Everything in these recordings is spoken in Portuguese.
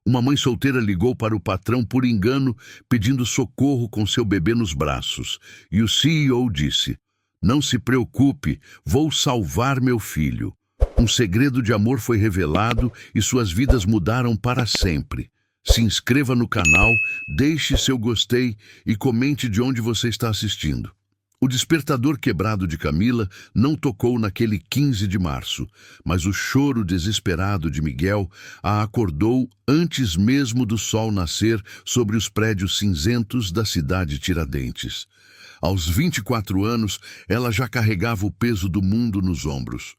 Uma mãe solteira ligou para o patrão por engano, pedindo socorro com seu bebê nos braços. E o CEO disse: "Não se preocupe, vou salvar meu filho." Um segredo de amor foi revelado e suas vidas mudaram para sempre. Se inscreva no canal, deixe seu gostei e comente de onde você está assistindo. O despertador quebrado de Camila não tocou naquele 15 de março, mas o choro desesperado de Miguel a acordou antes mesmo do sol nascer sobre os prédios cinzentos da cidade Tiradentes. Aos 24 anos, ela já carregava o peso do mundo nos ombros.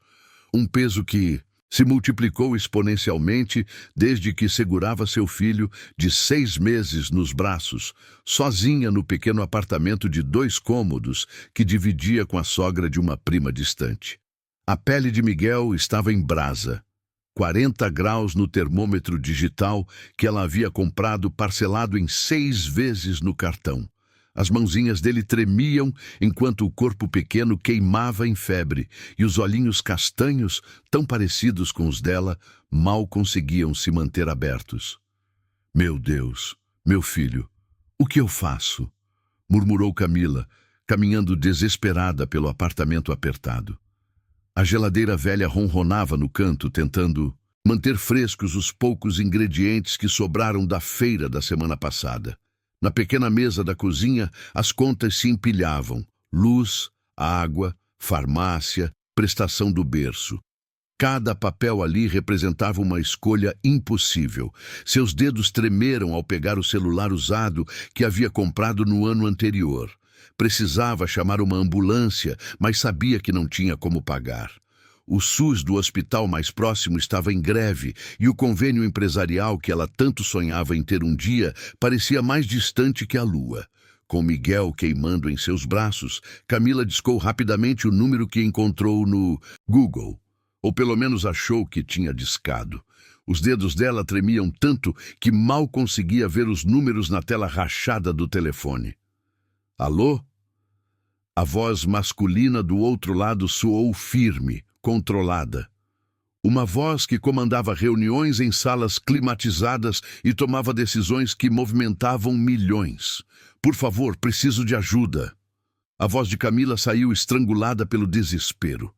Um peso que se multiplicou exponencialmente desde que segurava seu filho de 6 meses nos braços, sozinha no pequeno apartamento de 2 cômodos que dividia com a sogra de uma prima distante. A pele de Miguel estava em brasa. 40 graus no termômetro digital que ela havia comprado parcelado em 6 vezes no cartão. As mãozinhas dele tremiam enquanto o corpo pequeno queimava em febre e os olhinhos castanhos, tão parecidos com os dela, mal conseguiam se manter abertos. "Meu Deus, meu filho, o que eu faço?" murmurou Camila, caminhando desesperada pelo apartamento apertado. A geladeira velha ronronava no canto, tentando manter frescos os poucos ingredientes que sobraram da feira da semana passada. Na pequena mesa da cozinha, as contas se empilhavam: luz, água, farmácia, prestação do berço. Cada papel ali representava uma escolha impossível. Seus dedos tremeram ao pegar o celular usado que havia comprado no ano anterior. Precisava chamar uma ambulância, mas sabia que não tinha como pagar. O SUS do hospital mais próximo estava em greve e o convênio empresarial que ela tanto sonhava em ter um dia parecia mais distante que a lua. Com Miguel queimando em seus braços, Camila discou rapidamente o número que encontrou no Google, ou pelo menos achou que tinha discado. Os dedos dela tremiam tanto que mal conseguia ver os números na tela rachada do telefone. "Alô?" A voz masculina do outro lado soou firme, controlada. Uma voz que comandava reuniões em salas climatizadas e tomava decisões que movimentavam milhões. "Por favor, preciso de ajuda." A voz de Camila saiu estrangulada pelo desespero.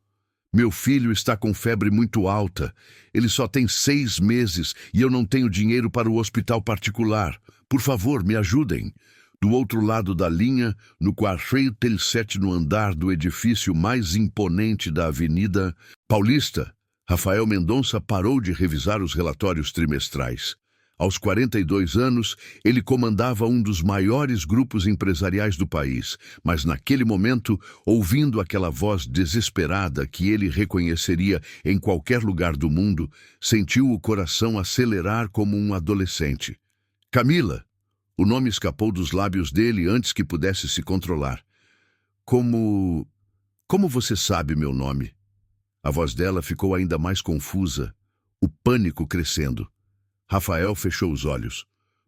"Meu filho está com febre muito alta. Ele só tem 6 meses e eu não tenho dinheiro para o hospital particular. Por favor, me ajudem." Do outro lado da linha, no quartel 7 no andar do edifício mais imponente da Avenida Paulista, Rafael Mendonça parou de revisar os relatórios trimestrais. Aos 42 anos, ele comandava um dos maiores grupos empresariais do país, mas naquele momento, ouvindo aquela voz desesperada que ele reconheceria em qualquer lugar do mundo, sentiu o coração acelerar como um adolescente. "Camila!" O nome escapou dos lábios dele antes que pudesse se controlar. Como você sabe meu nome?" A voz dela ficou ainda mais confusa, o pânico crescendo. Rafael fechou os olhos.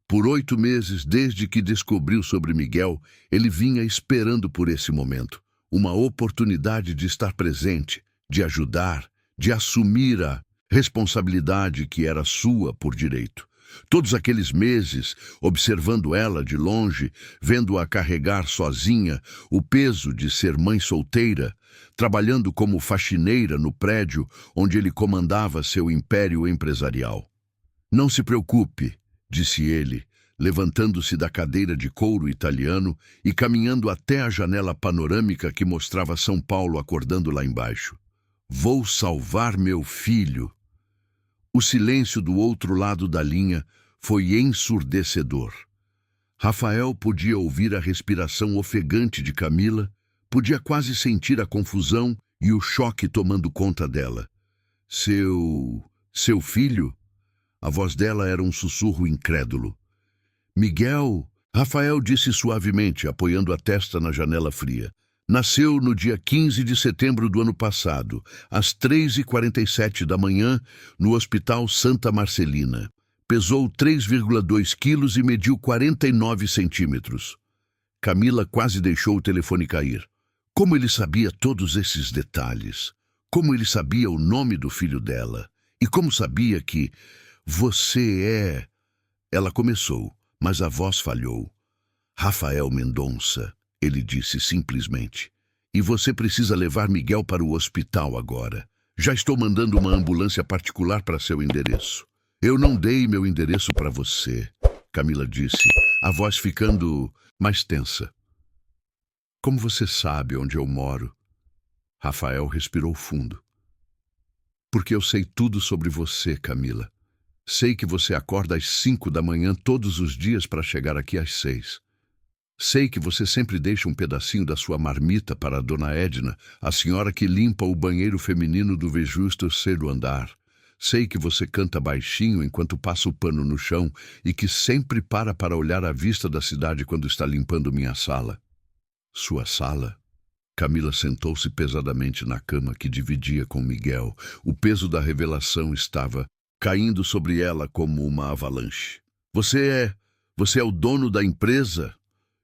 Por 8 meses, desde que descobriu sobre Miguel, ele vinha esperando por esse momento. Uma oportunidade de estar presente, de ajudar, de assumir a responsabilidade que era sua por direito. Todos aqueles meses, observando ela de longe, vendo-a carregar sozinha o peso de ser mãe solteira, trabalhando como faxineira no prédio onde ele comandava seu império empresarial. "Não se preocupe", disse ele, levantando-se da cadeira de couro italiano e caminhando até a janela panorâmica que mostrava São Paulo acordando lá embaixo. "Vou salvar meu filho." O silêncio do outro lado da linha foi ensurdecedor. Rafael podia ouvir a respiração ofegante de Camila, podia quase sentir a confusão e o choque tomando conta dela. Seu filho?" A voz dela era um sussurro incrédulo. "Miguel", Rafael disse suavemente, apoiando a testa na janela fria. "Nasceu no dia 15 de setembro do ano passado, às 3h47 da manhã, no Hospital Santa Marcelina. Pesou 3,2 quilos e mediu 49 centímetros. Camila quase deixou o telefone cair. Como ele sabia todos esses detalhes? Como ele sabia o nome do filho dela? E como sabia que você é... Ela começou, mas a voz falhou. Rafael Mendonça, ele disse simplesmente. E você precisa levar Miguel para o hospital agora. Já estou mandando uma ambulância particular para seu endereço. Eu não dei meu endereço para você, Camila disse, a voz ficando mais tensa. Como você sabe onde eu moro? Rafael respirou fundo. Porque eu sei tudo sobre você, Camila. Sei que você acorda às 5 da manhã todos os dias para chegar aqui às 6. Sei que você sempre deixa um pedacinho da sua marmita para a dona Edna, a senhora que limpa o banheiro feminino do vejusto terceiro andar. Sei que você canta baixinho enquanto passa o pano no chão e que sempre para olhar a vista da cidade quando está limpando minha sala. Sua sala? Camila sentou-se pesadamente na cama que dividia com Miguel. O peso da revelação estava caindo sobre ela como uma avalanche. Você é o dono da empresa?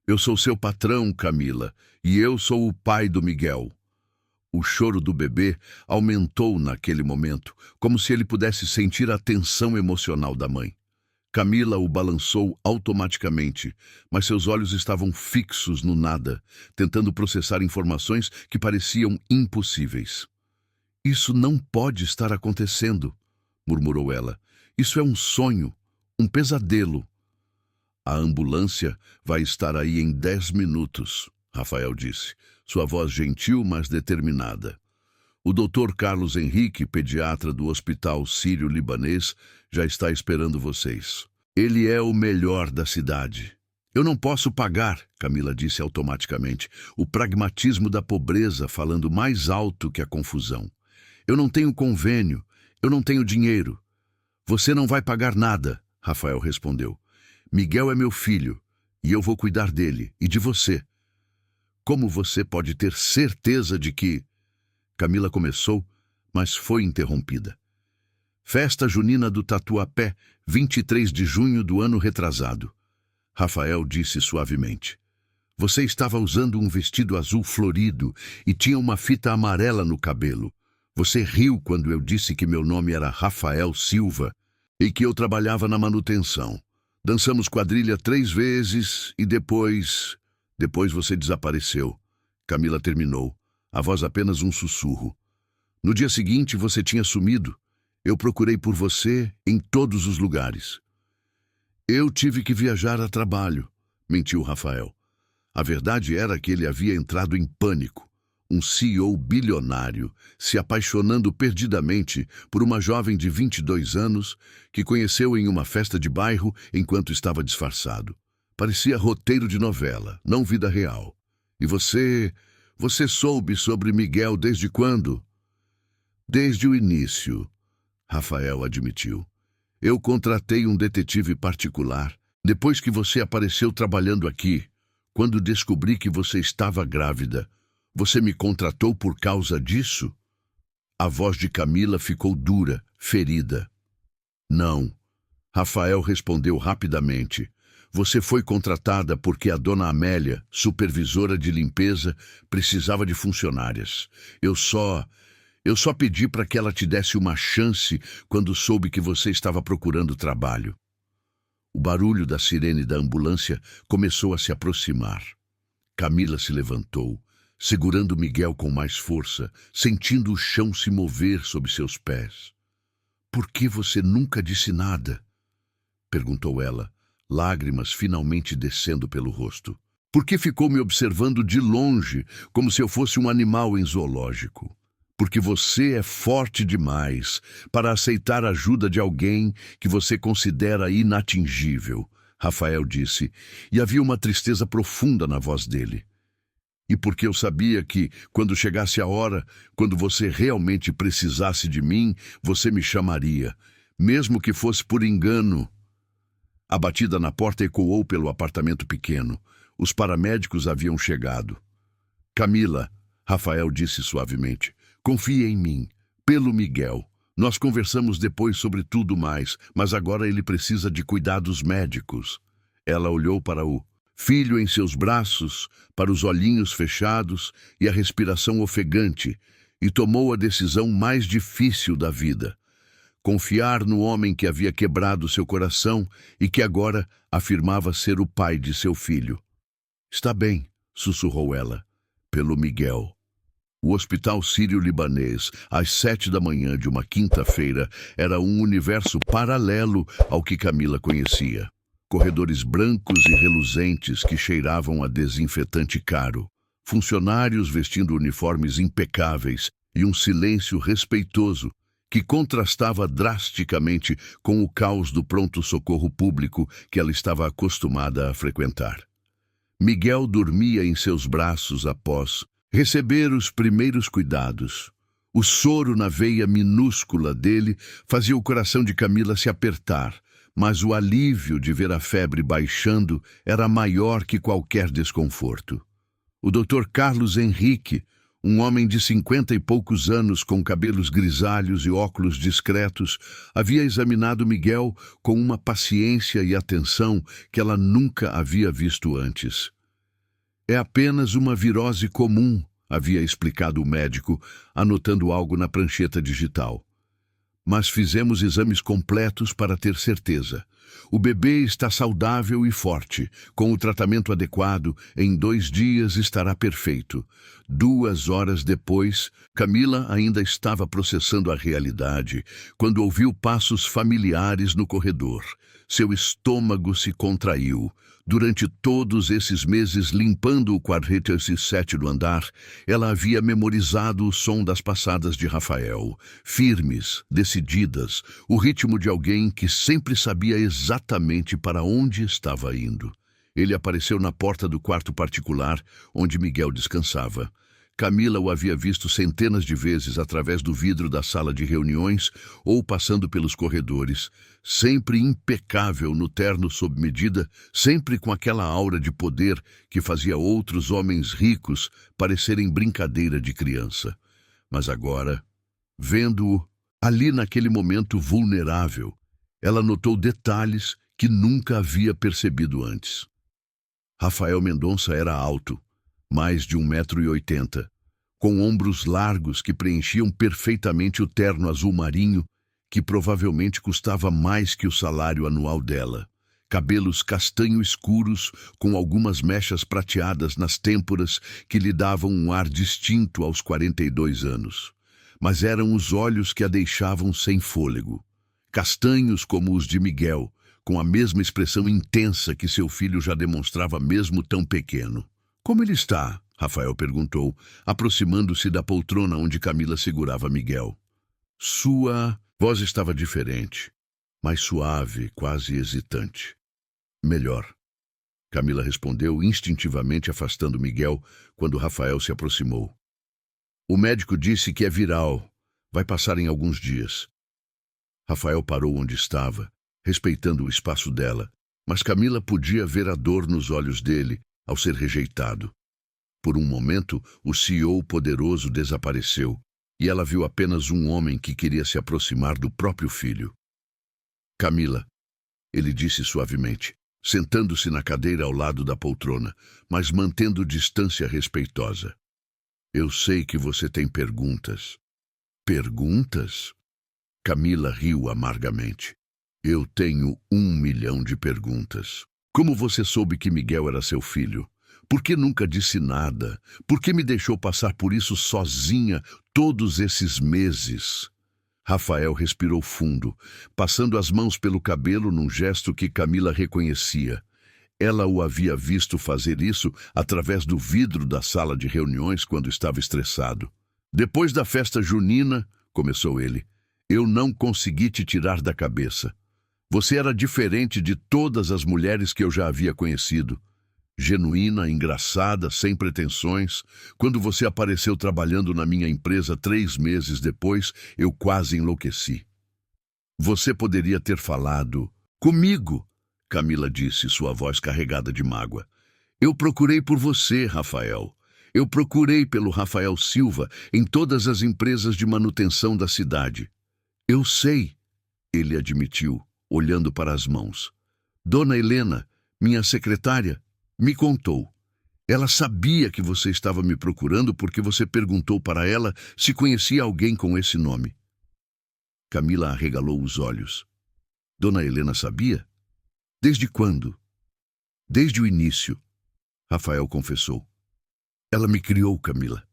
Eu sou seu patrão, Camila, e eu sou o pai do Miguel. O choro do bebê aumentou naquele momento, como se ele pudesse sentir a tensão emocional da mãe. Camila o balançou automaticamente, mas seus olhos estavam fixos no nada, tentando processar informações que pareciam impossíveis. Isso não pode estar acontecendo, murmurou ela. Isso é um sonho, um pesadelo. A ambulância vai estar aí em 10 minutos, Rafael disse, sua voz gentil, mas determinada. O Dr. Carlos Henrique, pediatra do Hospital Sírio-Libanês, já está esperando vocês. Ele é o melhor da cidade. Eu não posso pagar, Camila disse automaticamente, o pragmatismo da pobreza falando mais alto que a confusão. Eu não tenho convênio, eu não tenho dinheiro. Você não vai pagar nada, Rafael respondeu. Miguel é meu filho, e eu vou cuidar dele e de você. Como você pode ter certeza de que... Camila começou, mas foi interrompida. Festa junina do Tatuapé, 23 de junho do ano retrasado. Rafael disse suavemente. Você estava usando um vestido azul florido e tinha uma fita amarela no cabelo. Você riu quando eu disse que meu nome era Rafael Silva e que eu trabalhava na manutenção. Dançamos quadrilha 3 vezes e depois você desapareceu. Camila terminou, a voz apenas um sussurro. No dia seguinte você tinha sumido. Eu procurei por você em todos os lugares. Eu tive que viajar a trabalho, mentiu Rafael. A verdade era que ele havia entrado em pânico. Um CEO bilionário, se apaixonando perdidamente por uma jovem de 22 anos que conheceu em uma festa de bairro enquanto estava disfarçado. Parecia roteiro de novela, não vida real. E você soube sobre Miguel desde quando? Desde o início, Rafael admitiu. Eu contratei um detetive particular depois que você apareceu trabalhando aqui, quando descobri que você estava grávida. Você me contratou por causa disso? A voz de Camila ficou dura, ferida. Não. Rafael respondeu rapidamente. Você foi contratada porque a dona Amélia, supervisora de limpeza, precisava de funcionárias. Eu só pedi para que ela te desse uma chance quando soube que você estava procurando trabalho. O barulho da sirene da ambulância começou a se aproximar. Camila se levantou, segurando Miguel com mais força, sentindo o chão se mover sob seus pés. Por que você nunca disse nada? Perguntou ela, lágrimas finalmente descendo pelo rosto. Por que ficou me observando de longe, como se eu fosse um animal em zoológico? Porque você é forte demais para aceitar a ajuda de alguém que você considera inatingível, Rafael disse, e havia uma tristeza profunda na voz dele. E porque eu sabia que, quando chegasse a hora, quando você realmente precisasse de mim, você me chamaria, mesmo que fosse por engano. A batida na porta ecoou pelo apartamento pequeno. Os paramédicos haviam chegado. Camila, Rafael disse suavemente, confie em mim, pelo Miguel. Nós conversamos depois sobre tudo mais, mas agora ele precisa de cuidados médicos. Ela olhou para o filho em seus braços, para os olhinhos fechados e a respiração ofegante, e tomou a decisão mais difícil da vida. Confiar no homem que havia quebrado seu coração e que agora afirmava ser o pai de seu filho. Está bem, sussurrou ela, pelo Miguel. O hospital sírio-libanês, às 7 da manhã de uma quinta-feira, era um universo paralelo ao que Camila conhecia. Corredores brancos e reluzentes que cheiravam a desinfetante caro, funcionários vestindo uniformes impecáveis e um silêncio respeitoso que contrastava drasticamente com o caos do pronto-socorro público que ela estava acostumada a frequentar. Miguel dormia em seus braços após receber os primeiros cuidados. O soro na veia minúscula dele fazia o coração de Camila se apertar, mas o alívio de ver a febre baixando era maior que qualquer desconforto. O Dr. Carlos Henrique, um homem de 50 e poucos anos com cabelos grisalhos e óculos discretos, havia examinado Miguel com uma paciência e atenção que ela nunca havia visto antes. É apenas uma virose comum, havia explicado o médico, anotando algo na prancheta digital. Mas fizemos exames completos para ter certeza. O bebê está saudável e forte. Com o tratamento adequado, em 2 dias estará perfeito. 2 horas depois, Camila ainda estava processando a realidade quando ouviu passos familiares no corredor. Seu estômago se contraiu. Durante todos esses meses limpando o 47º andar, ela havia memorizado o som das passadas de Rafael, firmes, decididas, o ritmo de alguém que sempre sabia exatamente para onde estava indo. Ele apareceu na porta do quarto particular, onde Miguel descansava. Camila o havia visto centenas de vezes através do vidro da sala de reuniões ou passando pelos corredores, sempre impecável no terno sob medida, sempre com aquela aura de poder que fazia outros homens ricos parecerem brincadeira de criança. Mas agora, vendo-o ali naquele momento vulnerável, ela notou detalhes que nunca havia percebido antes. Rafael Mendonça era alto, mais de 1,80 m, com ombros largos que preenchiam perfeitamente o terno azul marinho, que provavelmente custava mais que o salário anual dela. Cabelos castanho escuros, com algumas mechas prateadas nas têmporas que lhe davam um ar distinto aos 42 anos. Mas eram os olhos que a deixavam sem fôlego. Castanhos como os de Miguel, com a mesma expressão intensa que seu filho já demonstrava mesmo tão pequeno. Como ele está? Rafael perguntou, aproximando-se da poltrona onde Camila segurava Miguel. Sua voz estava diferente, mais suave, quase hesitante. Melhor. Camila respondeu, instintivamente afastando Miguel quando Rafael se aproximou. O médico disse que é viral. Vai passar em alguns dias. Rafael parou onde estava, respeitando o espaço dela, mas Camila podia ver a dor nos olhos dele ao ser rejeitado. Por um momento, o CEO poderoso desapareceu, e ela viu apenas um homem que queria se aproximar do próprio filho. Camila, ele disse suavemente, sentando-se na cadeira ao lado da poltrona, mas mantendo distância respeitosa. Eu sei que você tem perguntas. Perguntas? Camila riu amargamente. Eu tenho 1 milhão de perguntas. Como você soube que Miguel era seu filho? Por que nunca disse nada? Por que me deixou passar por isso sozinha todos esses meses? Rafael respirou fundo, passando as mãos pelo cabelo num gesto que Camila reconhecia. Ela o havia visto fazer isso através do vidro da sala de reuniões quando estava estressado. Depois da festa junina, começou ele, eu não consegui te tirar da cabeça. Você era diferente de todas as mulheres que eu já havia conhecido. Genuína, engraçada, sem pretensões. Quando você apareceu trabalhando na minha empresa 3 meses depois, eu quase enlouqueci. Você poderia ter falado comigo, Camila disse, sua voz carregada de mágoa. Eu procurei por você, Rafael. Eu procurei pelo Rafael Silva em todas as empresas de manutenção da cidade. Eu sei, ele admitiu, olhando para as mãos. Dona Helena, minha secretária, me contou. Ela sabia que você estava me procurando porque você perguntou para ela se conhecia alguém com esse nome. Camila arregalou os olhos. Dona Helena sabia? Desde quando? Desde o início, Rafael confessou. Ela me criou, Camila.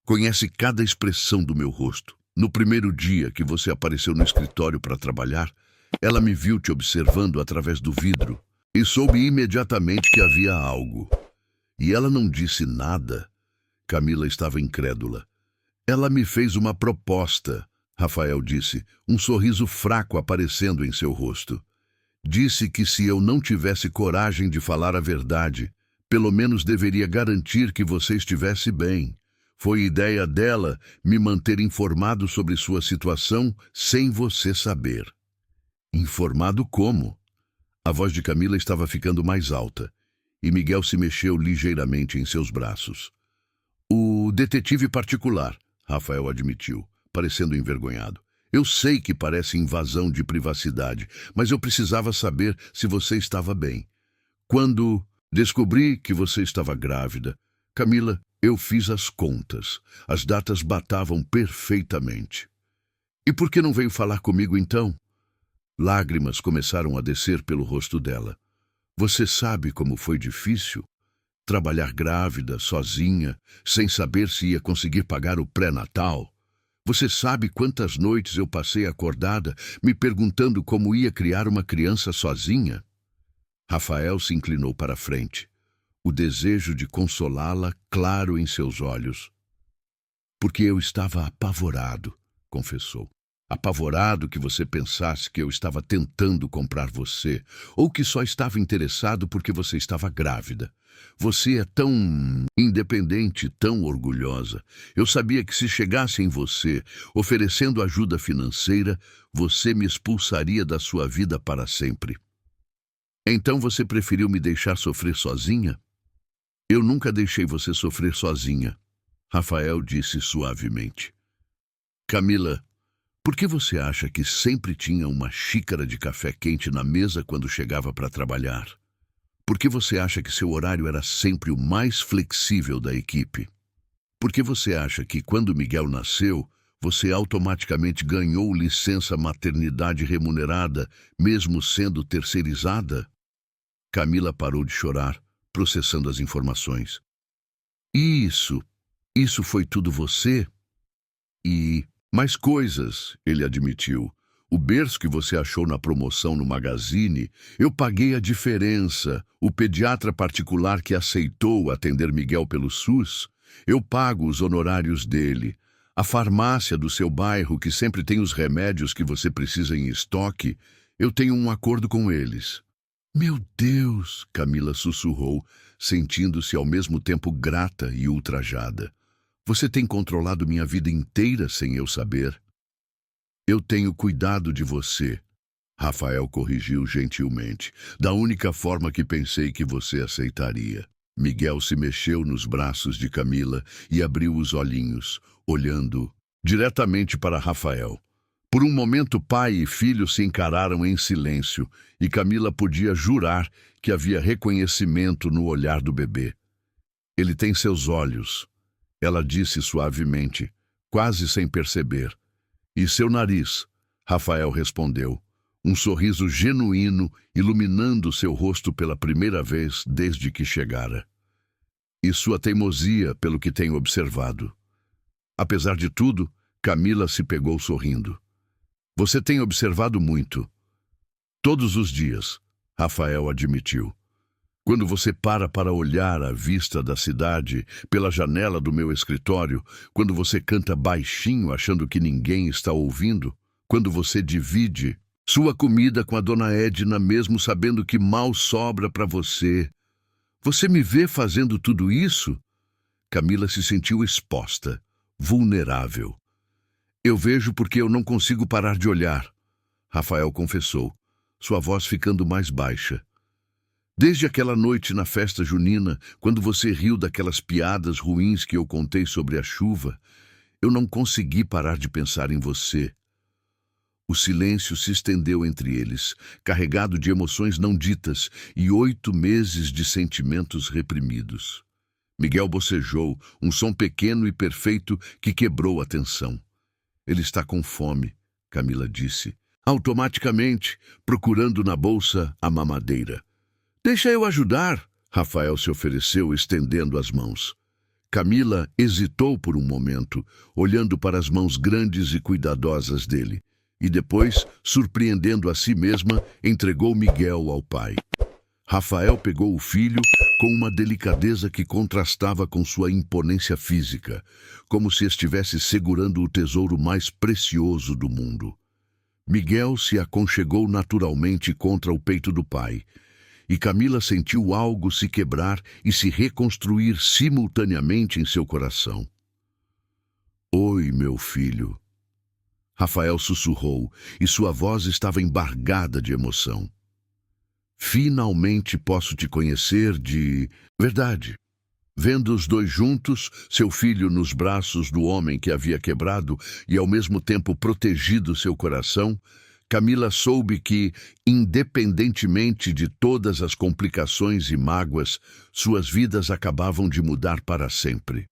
Conhece cada expressão do meu rosto. No primeiro dia que você apareceu no escritório para trabalhar, ela me viu te observando através do vidro e soube imediatamente que havia algo. E ela não disse nada. Camila estava incrédula. Ela me fez uma proposta, Rafael disse, um sorriso fraco aparecendo em seu rosto. Disse que se eu não tivesse coragem de falar a verdade, pelo menos deveria garantir que você estivesse bem. Foi ideia dela me manter informado sobre sua situação sem você saber. Informado como? A voz de Camila estava ficando mais alta, e Miguel se mexeu ligeiramente em seus braços. O detetive particular, Rafael admitiu, parecendo envergonhado. Eu sei que parece invasão de privacidade, mas eu precisava saber se você estava bem. Quando descobri que você estava grávida, Camila, eu fiz as contas. As datas batavam perfeitamente. E por que não veio falar comigo então? Lágrimas começaram a descer pelo rosto dela. Você sabe como foi difícil? Trabalhar grávida, sozinha, sem saber se ia conseguir pagar o pré-natal. Você sabe quantas noites eu passei acordada, me perguntando como ia criar uma criança sozinha? Rafael se inclinou para a frente, o desejo de consolá-la claro em seus olhos. Porque eu estava apavorado, confessou. Apavorado que você pensasse que eu estava tentando comprar você, ou que só estava interessado porque você estava grávida. Você é tão independente, tão orgulhosa. Eu sabia que se chegasse em você, oferecendo ajuda financeira, você me expulsaria da sua vida para sempre. Então você preferiu me deixar sofrer sozinha? Eu nunca deixei você sofrer sozinha, Rafael disse suavemente. Camila, por que você acha que sempre tinha uma xícara de café quente na mesa quando chegava para trabalhar? Por que você acha que seu horário era sempre o mais flexível da equipe? Por que você acha que, quando Miguel nasceu, você automaticamente ganhou licença maternidade remunerada, mesmo sendo terceirizada? Camila parou de chorar, processando as informações. Isso foi tudo você? E mais coisas, ele admitiu. O berço que você achou na promoção no Magazine, eu paguei a diferença. O pediatra particular que aceitou atender Miguel pelo SUS, eu pago os honorários dele. A farmácia do seu bairro, que sempre tem os remédios que você precisa em estoque, eu tenho um acordo com eles. Meu Deus, Camila sussurrou, sentindo-se ao mesmo tempo grata e ultrajada. Você tem controlado minha vida inteira sem eu saber. Eu tenho cuidado de você, Rafael corrigiu gentilmente, da única forma que pensei que você aceitaria. Miguel se mexeu nos braços de Camila e abriu os olhinhos, olhando diretamente para Rafael. Por um momento, pai e filho se encararam em silêncio e Camila podia jurar que havia reconhecimento no olhar do bebê. Ele tem seus olhos, ela disse suavemente, quase sem perceber. E seu nariz, Rafael respondeu, um sorriso genuíno iluminando seu rosto pela primeira vez desde que chegara. E sua teimosia, pelo que tenho observado. Apesar de tudo, Camila se pegou sorrindo. Você tem observado muito. Todos os dias, Rafael admitiu. Quando você para olhar a vista da cidade pela janela do meu escritório, quando você canta baixinho achando que ninguém está ouvindo, quando você divide sua comida com a dona Edna mesmo sabendo que mal sobra para você. Você me vê fazendo tudo isso? Camila se sentiu exposta, vulnerável. Eu vejo porque eu não consigo parar de olhar, Rafael confessou, sua voz ficando mais baixa. Desde aquela noite na festa junina, quando você riu daquelas piadas ruins que eu contei sobre a chuva, eu não consegui parar de pensar em você. O silêncio se estendeu entre eles, carregado de emoções não ditas e 8 meses de sentimentos reprimidos. Miguel bocejou, um som pequeno e perfeito que quebrou a tensão. Ele está com fome, Camila disse, automaticamente, procurando na bolsa a mamadeira. Deixa eu ajudar, Rafael se ofereceu, estendendo as mãos. Camila hesitou por um momento, olhando para as mãos grandes e cuidadosas dele, e depois, surpreendendo a si mesma, entregou Miguel ao pai. Rafael pegou o filho com uma delicadeza que contrastava com sua imponência física, como se estivesse segurando o tesouro mais precioso do mundo. Miguel se aconchegou naturalmente contra o peito do pai, e Camila sentiu algo se quebrar e se reconstruir simultaneamente em seu coração. Oi, meu filho. Rafael sussurrou, e sua voz estava embargada de emoção. Finalmente posso te conhecer de verdade. Vendo os dois juntos, seu filho nos braços do homem que havia quebrado e ao mesmo tempo protegido seu coração, Camila soube que, independentemente de todas as complicações e mágoas, suas vidas acabavam de mudar para sempre.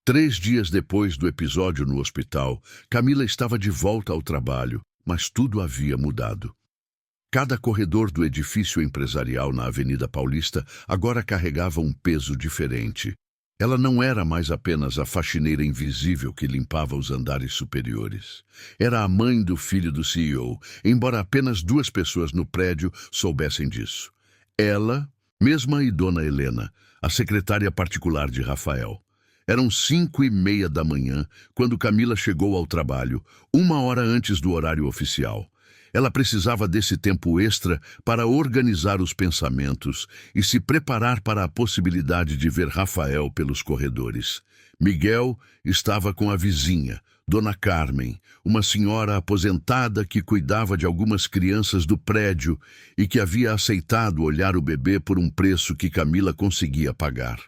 3 dias depois do episódio no hospital, Camila estava de volta ao trabalho, mas tudo havia mudado. Cada corredor do edifício empresarial na Avenida Paulista agora carregava um peso diferente. Ela não era mais apenas a faxineira invisível que limpava os andares superiores. Era a mãe do filho do CEO, embora apenas 2 pessoas no prédio soubessem disso. Ela, mesma e Dona Helena, a secretária particular de Rafael. Eram 5:30 da manhã quando Camila chegou ao trabalho, 1 hora antes do horário oficial. Ela precisava desse tempo extra para organizar os pensamentos e se preparar para a possibilidade de ver Rafael pelos corredores. Miguel estava com a vizinha, Dona Carmen, uma senhora aposentada que cuidava de algumas crianças do prédio e que havia aceitado olhar o bebê por um preço que Camila conseguia pagar.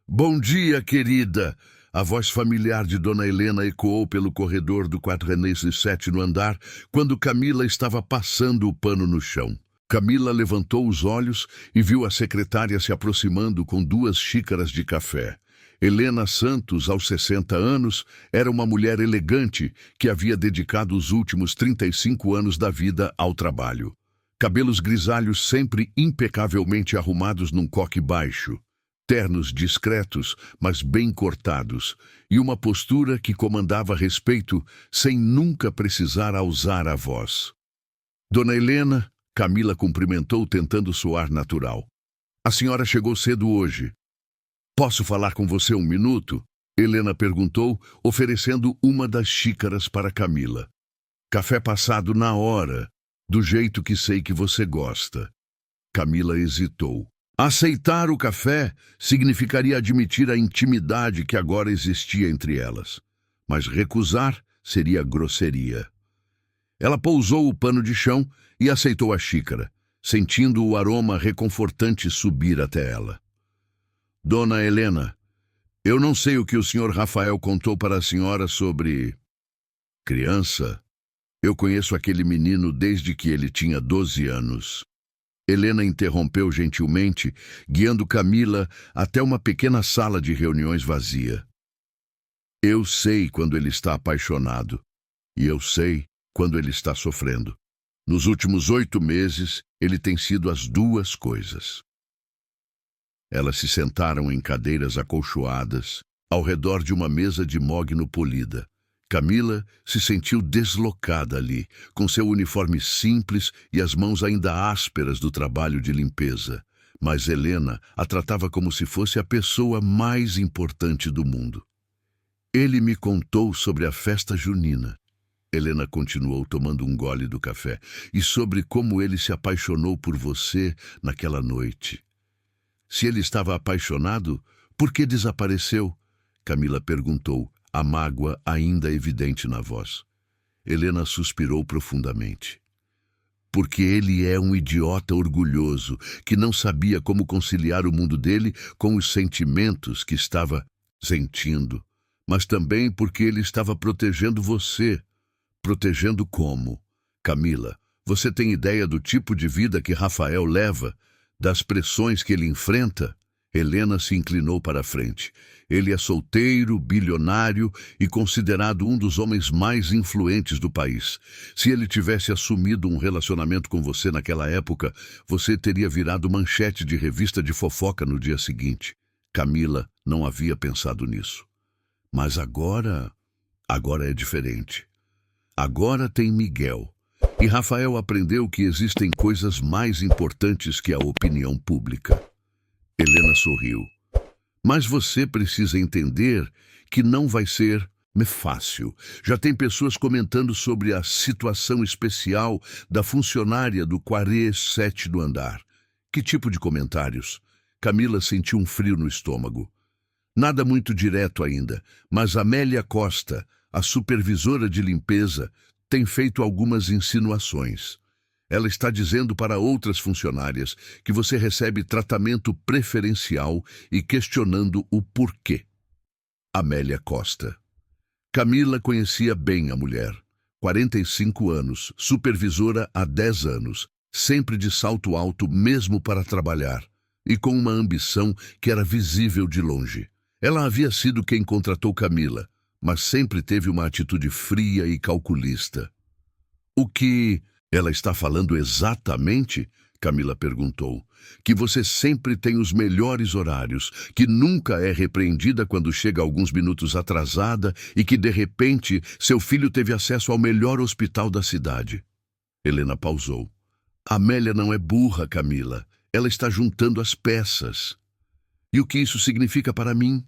Bom dia, querida! A voz familiar de Dona Helena ecoou pelo corredor do 407º andar quando Camila estava passando o pano no chão. Camila levantou os olhos e viu a secretária se aproximando com 2 xícaras de café. Helena Santos, aos 60 anos, era uma mulher elegante que havia dedicado os últimos 35 anos da vida ao trabalho. Cabelos grisalhos sempre impecavelmente arrumados num coque baixo. Ternos discretos, mas bem cortados, e uma postura que comandava respeito sem nunca precisar usar a voz. Dona Helena, Camila cumprimentou tentando soar natural. A senhora chegou cedo hoje. Posso falar com você 1 minuto? Helena perguntou, oferecendo uma das xícaras para Camila. Café passado na hora, do jeito que sei que você gosta. Camila hesitou. Aceitar o café significaria admitir a intimidade que agora existia entre elas, mas recusar seria grosseria. Ela pousou o pano de chão e aceitou a xícara, sentindo o aroma reconfortante subir até ela. Dona Helena, eu não sei o que o Sr. Rafael contou para a senhora sobre... criança. Eu conheço aquele menino desde que ele tinha 12 anos. Helena interrompeu gentilmente, guiando Camila até uma pequena sala de reuniões vazia. Eu sei quando ele está apaixonado, e eu sei quando ele está sofrendo. Nos últimos 8 meses, ele tem sido as 2 coisas. Elas se sentaram em cadeiras acolchoadas, ao redor de uma mesa de mogno polida. Camila se sentiu deslocada ali, com seu uniforme simples e as mãos ainda ásperas do trabalho de limpeza. Mas Helena a tratava como se fosse a pessoa mais importante do mundo. Ele me contou sobre a festa junina. Helena continuou tomando um gole do café. E sobre como ele se apaixonou por você naquela noite. Se ele estava apaixonado, por que desapareceu? Camila perguntou, a mágoa ainda evidente na voz. Helena suspirou profundamente. Porque ele é um idiota orgulhoso, que não sabia como conciliar o mundo dele com os sentimentos que estava sentindo. Mas também porque ele estava protegendo você. Protegendo como? Camila, você tem ideia do tipo de vida que Rafael leva? Das pressões que ele enfrenta? Helena se inclinou para a frente. Ele é solteiro, bilionário e considerado um dos homens mais influentes do país. Se ele tivesse assumido um relacionamento com você naquela época, você teria virado manchete de revista de fofoca no dia seguinte. Camila não havia pensado nisso. Mas agora é diferente. Agora tem Miguel. E Rafael aprendeu que existem coisas mais importantes que a opinião pública. Helena sorriu. Mas você precisa entender que não vai ser fácil. Já tem pessoas comentando sobre a situação especial da funcionária do 47º andar. Que tipo de comentários? Camila sentiu um frio no estômago. Nada muito direto ainda, mas Amélia Costa, a supervisora de limpeza, tem feito algumas insinuações. Ela está dizendo para outras funcionárias que você recebe tratamento preferencial e questionando o porquê. Amélia Costa. Camila conhecia bem a mulher. 45 anos, supervisora há 10 anos, sempre de salto alto mesmo para trabalhar, e com uma ambição que era visível de longe. Ela havia sido quem contratou Camila, mas sempre teve uma atitude fria e calculista. O que ela está falando exatamente? Camila perguntou. Que você sempre tem os melhores horários, que nunca é repreendida quando chega alguns minutos atrasada e que, de repente, seu filho teve acesso ao melhor hospital da cidade. Helena pausou. Amélia não é burra, Camila. Ela está juntando as peças. E o que isso significa para mim?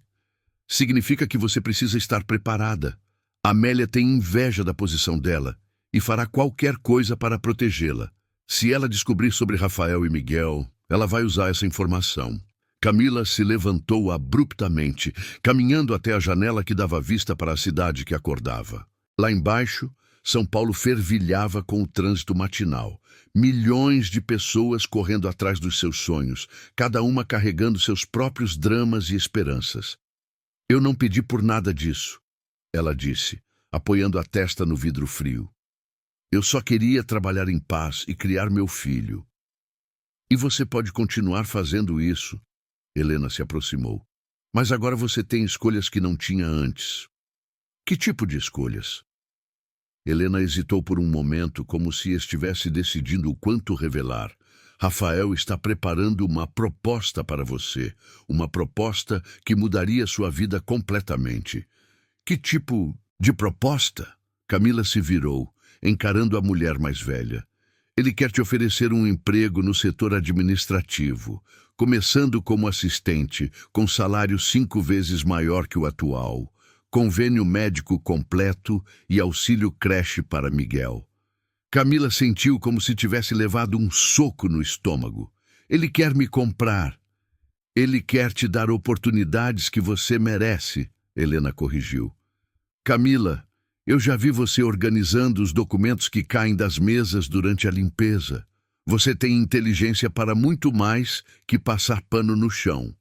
Significa que você precisa estar preparada. Amélia tem inveja da posição dela e fará qualquer coisa para protegê-la. Se ela descobrir sobre Rafael e Miguel, ela vai usar essa informação. Camila se levantou abruptamente, caminhando até a janela que dava vista para a cidade que acordava. Lá embaixo, São Paulo fervilhava com o trânsito matinal. Milhões de pessoas correndo atrás dos seus sonhos, cada uma carregando seus próprios dramas e esperanças. Eu não pedi por nada disso, ela disse, apoiando a testa no vidro frio. Eu só queria trabalhar em paz e criar meu filho. E você pode continuar fazendo isso. Helena se aproximou. Mas agora você tem escolhas que não tinha antes. Que tipo de escolhas? Helena hesitou por um momento, como se estivesse decidindo o quanto revelar. Rafael está preparando uma proposta para você. Uma proposta que mudaria sua vida completamente. Que tipo de proposta? Camila se virou, encarando a mulher mais velha. Ele quer te oferecer um emprego no setor administrativo, começando como assistente, com salário 5 vezes maior que o atual, convênio médico completo e auxílio creche para Miguel. Camila sentiu como se tivesse levado um soco no estômago. Ele quer me comprar. Ele quer te dar oportunidades que você merece, Helena corrigiu. Camila, eu já vi você organizando os documentos que caem das mesas durante a limpeza. Você tem inteligência para muito mais que passar pano no chão.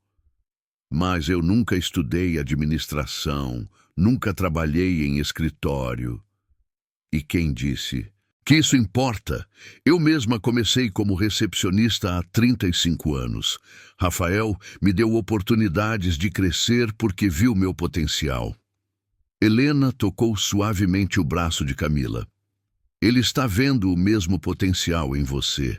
Mas eu nunca estudei administração, nunca trabalhei em escritório. E quem disse que isso importa? Eu mesma comecei como recepcionista há 35 anos. Rafael me deu oportunidades de crescer porque viu meu potencial. Helena tocou suavemente o braço de Camila. Ele está vendo o mesmo potencial em você.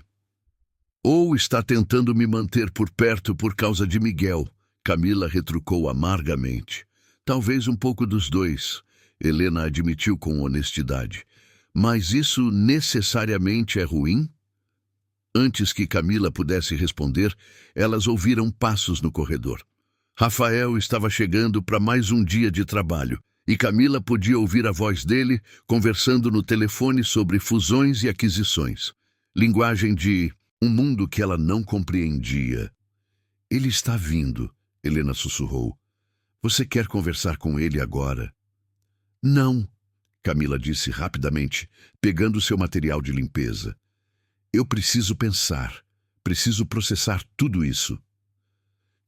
Ou está tentando me manter por perto por causa de Miguel, Camila retrucou amargamente. Talvez um pouco dos dois, Helena admitiu com honestidade. Mas isso necessariamente é ruim? Antes que Camila pudesse responder, elas ouviram passos no corredor. Rafael estava chegando para mais um dia de trabalho, e Camila podia ouvir a voz dele conversando no telefone sobre fusões e aquisições. Linguagem de um mundo que ela não compreendia. Ele está vindo, Helena sussurrou. Você quer conversar com ele agora? Não, Camila disse rapidamente, pegando seu material de limpeza. Eu preciso pensar, preciso processar tudo isso.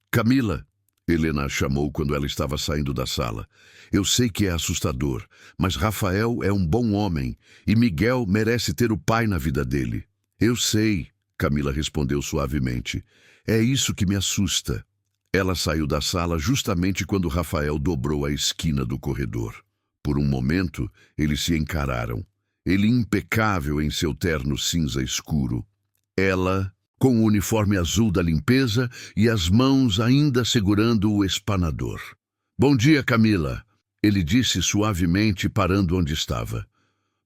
Camila, Helena a chamou quando ela estava saindo da sala. Eu sei que é assustador, mas Rafael é um bom homem e Miguel merece ter o pai na vida dele. Eu sei, Camila respondeu suavemente. É isso que me assusta. Ela saiu da sala justamente quando Rafael dobrou a esquina do corredor. Por um momento, eles se encararam. Ele impecável em seu terno cinza escuro. Ela, com o uniforme azul da limpeza e as mãos ainda segurando o espanador. "Bom dia, Camila", ele disse suavemente, parando onde estava.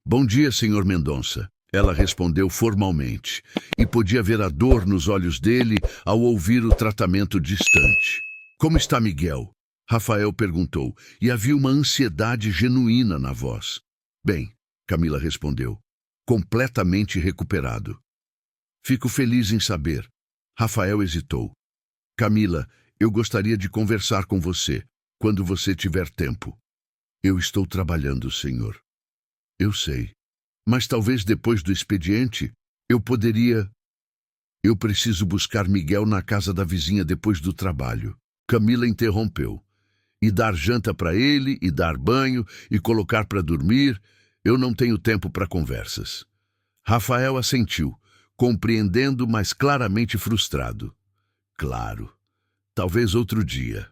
"Bom dia, Sr. Mendonça", ela respondeu formalmente, e podia ver a dor nos olhos dele ao ouvir o tratamento distante. "Como está Miguel?", Rafael perguntou, e havia uma ansiedade genuína na voz. "Bem", Camila respondeu, "completamente recuperado." "Fico feliz em saber." Rafael hesitou. "Camila, eu gostaria de conversar com você, quando você tiver tempo." "Eu estou trabalhando, senhor." "Eu sei. Mas talvez depois do expediente, eu poderia... Eu preciso buscar Miguel na casa da vizinha depois do trabalho." Camila interrompeu. "E dar janta para ele, e dar banho, e colocar para dormir. Eu não tenho tempo para conversas." Rafael assentiu, compreendendo, mas claramente frustrado. "Claro. Talvez outro dia."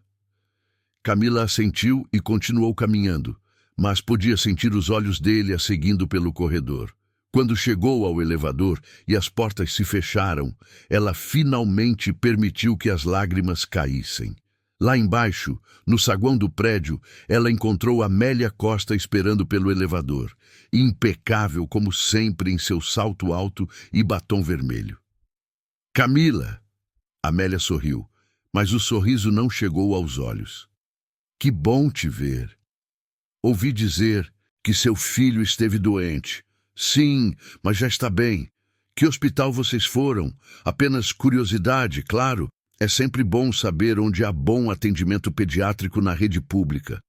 Camila assentiu e continuou caminhando, mas podia sentir os olhos dele a seguindo pelo corredor. Quando chegou ao elevador e as portas se fecharam, ela finalmente permitiu que as lágrimas caíssem. Lá embaixo, no saguão do prédio, ela encontrou Amélia Costa esperando pelo elevador, impecável como sempre em seu salto alto e batom vermelho. "Camila!" Amélia sorriu, mas o sorriso não chegou aos olhos. "Que bom te ver. Ouvi dizer que seu filho esteve doente." "Sim, mas já está bem." "Que hospital vocês foram?" "Apenas curiosidade, claro. É sempre bom saber onde há bom atendimento pediátrico na rede pública."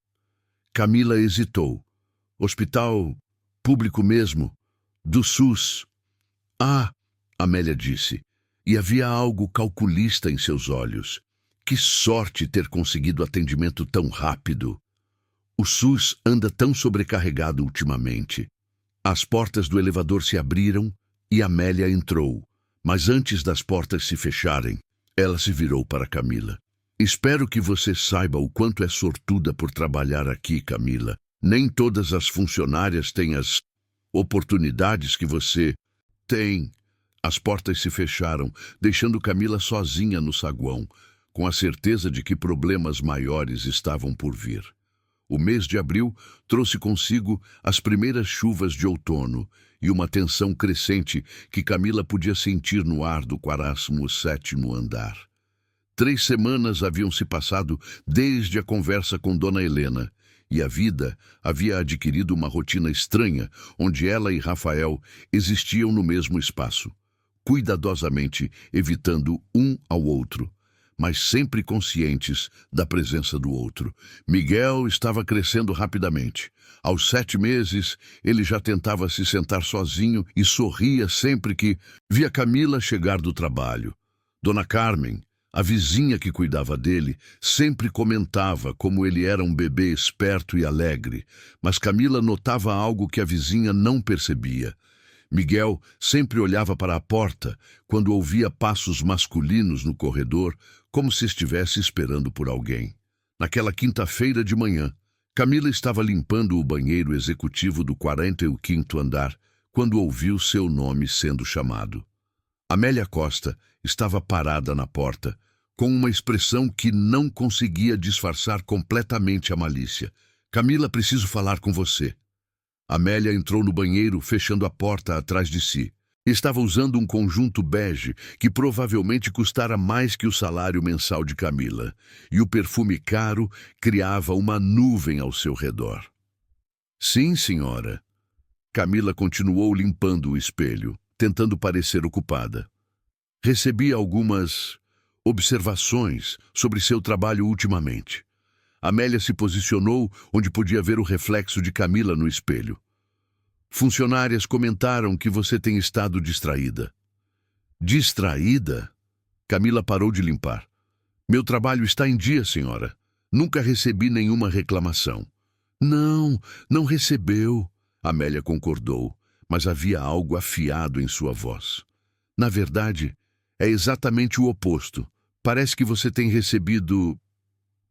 Camila hesitou. "Hospital público mesmo? Do SUS?" "Ah", Amélia disse, e havia algo calculista em seus olhos. Que sorte ter conseguido atendimento tão rápido. O SUS anda tão sobrecarregado ultimamente. As portas do elevador se abriram e Amélia entrou, mas antes das portas se fecharem, ela se virou para Camila. "Espero que você saiba o quanto é sortuda por trabalhar aqui, Camila. Nem todas as funcionárias têm as oportunidades que você tem." As portas se fecharam, deixando Camila sozinha no saguão, com a certeza de que problemas maiores estavam por vir. O mês de abril trouxe consigo as primeiras chuvas de outono e uma tensão crescente que Camila podia sentir no ar do 47º andar. 3 semanas haviam se passado desde a conversa com Dona Helena, e a vida havia adquirido uma rotina estranha, onde ela e Rafael existiam no mesmo espaço, cuidadosamente evitando um ao outro, mas sempre conscientes da presença do outro. Miguel estava crescendo rapidamente. Aos 7 meses, ele já tentava se sentar sozinho e sorria sempre que via Camila chegar do trabalho. Dona Carmen, a vizinha que cuidava dele, sempre comentava como ele era um bebê esperto e alegre, mas Camila notava algo que a vizinha não percebia. Miguel sempre olhava para a porta quando ouvia passos masculinos no corredor, como se estivesse esperando por alguém. Naquela quinta-feira de manhã, Camila estava limpando o banheiro executivo do 45º andar quando ouviu seu nome sendo chamado. Amélia Costa estava parada na porta, com uma expressão que não conseguia disfarçar completamente a malícia. "Camila, preciso falar com você." Amélia entrou no banheiro, fechando a porta atrás de si. Estava usando um conjunto bege que provavelmente custara mais que o salário mensal de Camila, e o perfume caro criava uma nuvem ao seu redor. "Sim, senhora." Camila continuou limpando o espelho, tentando parecer ocupada. "Recebi algumas observações sobre seu trabalho ultimamente." Amélia se posicionou onde podia ver o reflexo de Camila no espelho. "Funcionárias comentaram que você tem estado distraída." "Distraída?" Camila parou de limpar. "Meu trabalho está em dia, senhora. Nunca recebi nenhuma reclamação." Não, não recebeu." Amélia concordou, mas havia algo afiado em sua voz. "Na verdade, é exatamente o oposto. Parece que você tem recebido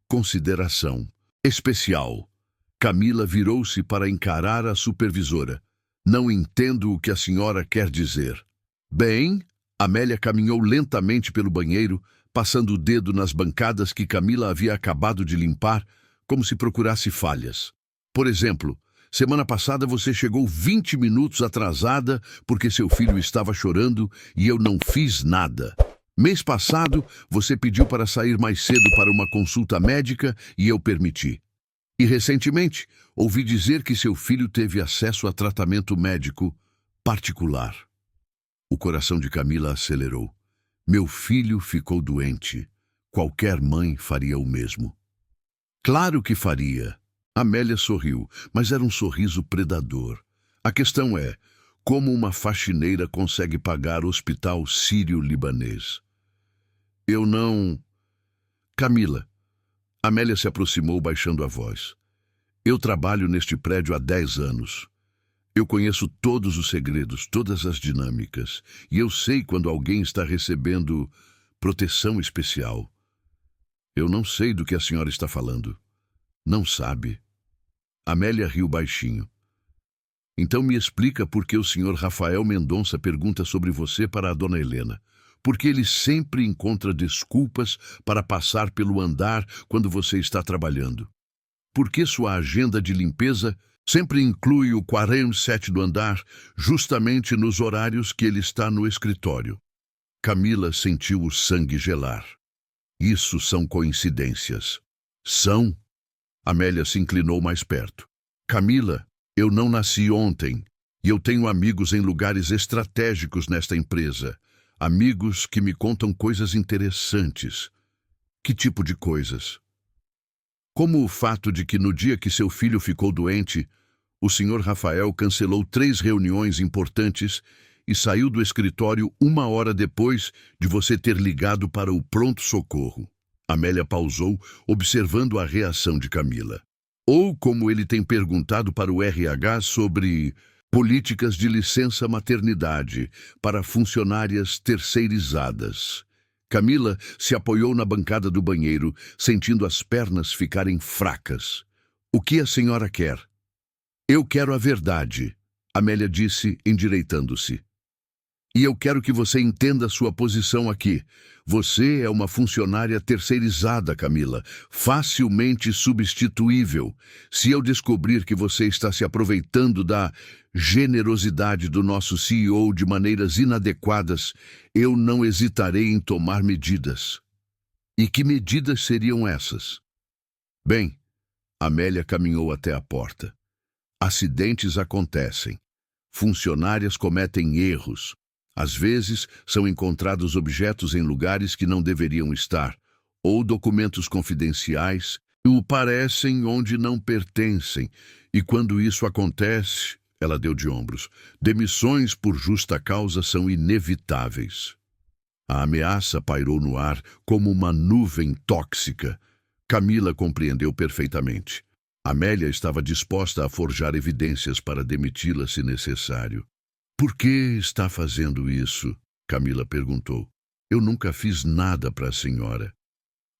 consideração especial. Camila virou-se para encarar a supervisora. Não entendo o que a senhora quer dizer. Bem, Amélia caminhou lentamente pelo banheiro, passando o dedo nas bancadas que Camila havia acabado de limpar, como se procurasse falhas. Por exemplo, semana passada você chegou 20 minutos atrasada porque seu filho estava chorando e eu não fiz nada. Mês passado, você pediu para sair mais cedo para uma consulta médica e eu permiti. E recentemente, ouvi dizer que seu filho teve acesso a tratamento médico particular. O coração de Camila acelerou. Meu filho ficou doente. Qualquer mãe faria o mesmo. Claro que faria. Amélia sorriu, mas era um sorriso predador. A questão é, como uma faxineira consegue pagar o hospital sírio-libanês? Eu não... Camila. Amélia se aproximou baixando a voz. Eu trabalho neste prédio há 10 anos. Eu conheço todos os segredos, todas as dinâmicas, e eu sei quando alguém está recebendo proteção especial. Eu não sei do que a senhora está falando. Não sabe? Amélia riu baixinho. Então me explica por que o senhor Rafael Mendonça pergunta sobre você para a dona Helena. Porque ele sempre encontra desculpas para passar pelo andar quando você está trabalhando. Porque sua agenda de limpeza sempre inclui o 47 do andar, justamente nos horários que ele está no escritório. Camila sentiu o sangue gelar. Isso são coincidências. São? Amélia se inclinou mais perto. Camila, eu não nasci ontem, e eu tenho amigos em lugares estratégicos nesta empresa. Amigos que me contam coisas interessantes. Que tipo de coisas? Como o fato de que no dia que seu filho ficou doente, o senhor Rafael cancelou 3 reuniões importantes e saiu do escritório 1 hora depois de você ter ligado para o pronto-socorro. Amélia pausou, observando a reação de Camila. Ou como ele tem perguntado para o RH sobre políticas de licença maternidade para funcionárias terceirizadas. Camila se apoiou na bancada do banheiro, sentindo as pernas ficarem fracas. O que a senhora quer? Eu quero a verdade, Amélia disse, endireitando-se. E eu quero que você entenda sua posição aqui. Você é uma funcionária terceirizada, Camila, facilmente substituível. Se eu descobrir que você está se aproveitando da generosidade do nosso CEO de maneiras inadequadas, eu não hesitarei em tomar medidas. E que medidas seriam essas? Bem, Amélia caminhou até a porta. Acidentes acontecem. Funcionárias cometem erros. Às vezes, são encontrados objetos em lugares que não deveriam estar, ou documentos confidenciais o parecem onde não pertencem, e quando isso acontece, ela deu de ombros, demissões por justa causa são inevitáveis. A ameaça pairou no ar como uma nuvem tóxica. Camila compreendeu perfeitamente. Amélia estava disposta a forjar evidências para demiti-la se necessário. Por que está fazendo isso? Camila perguntou. Eu nunca fiz nada para a senhora.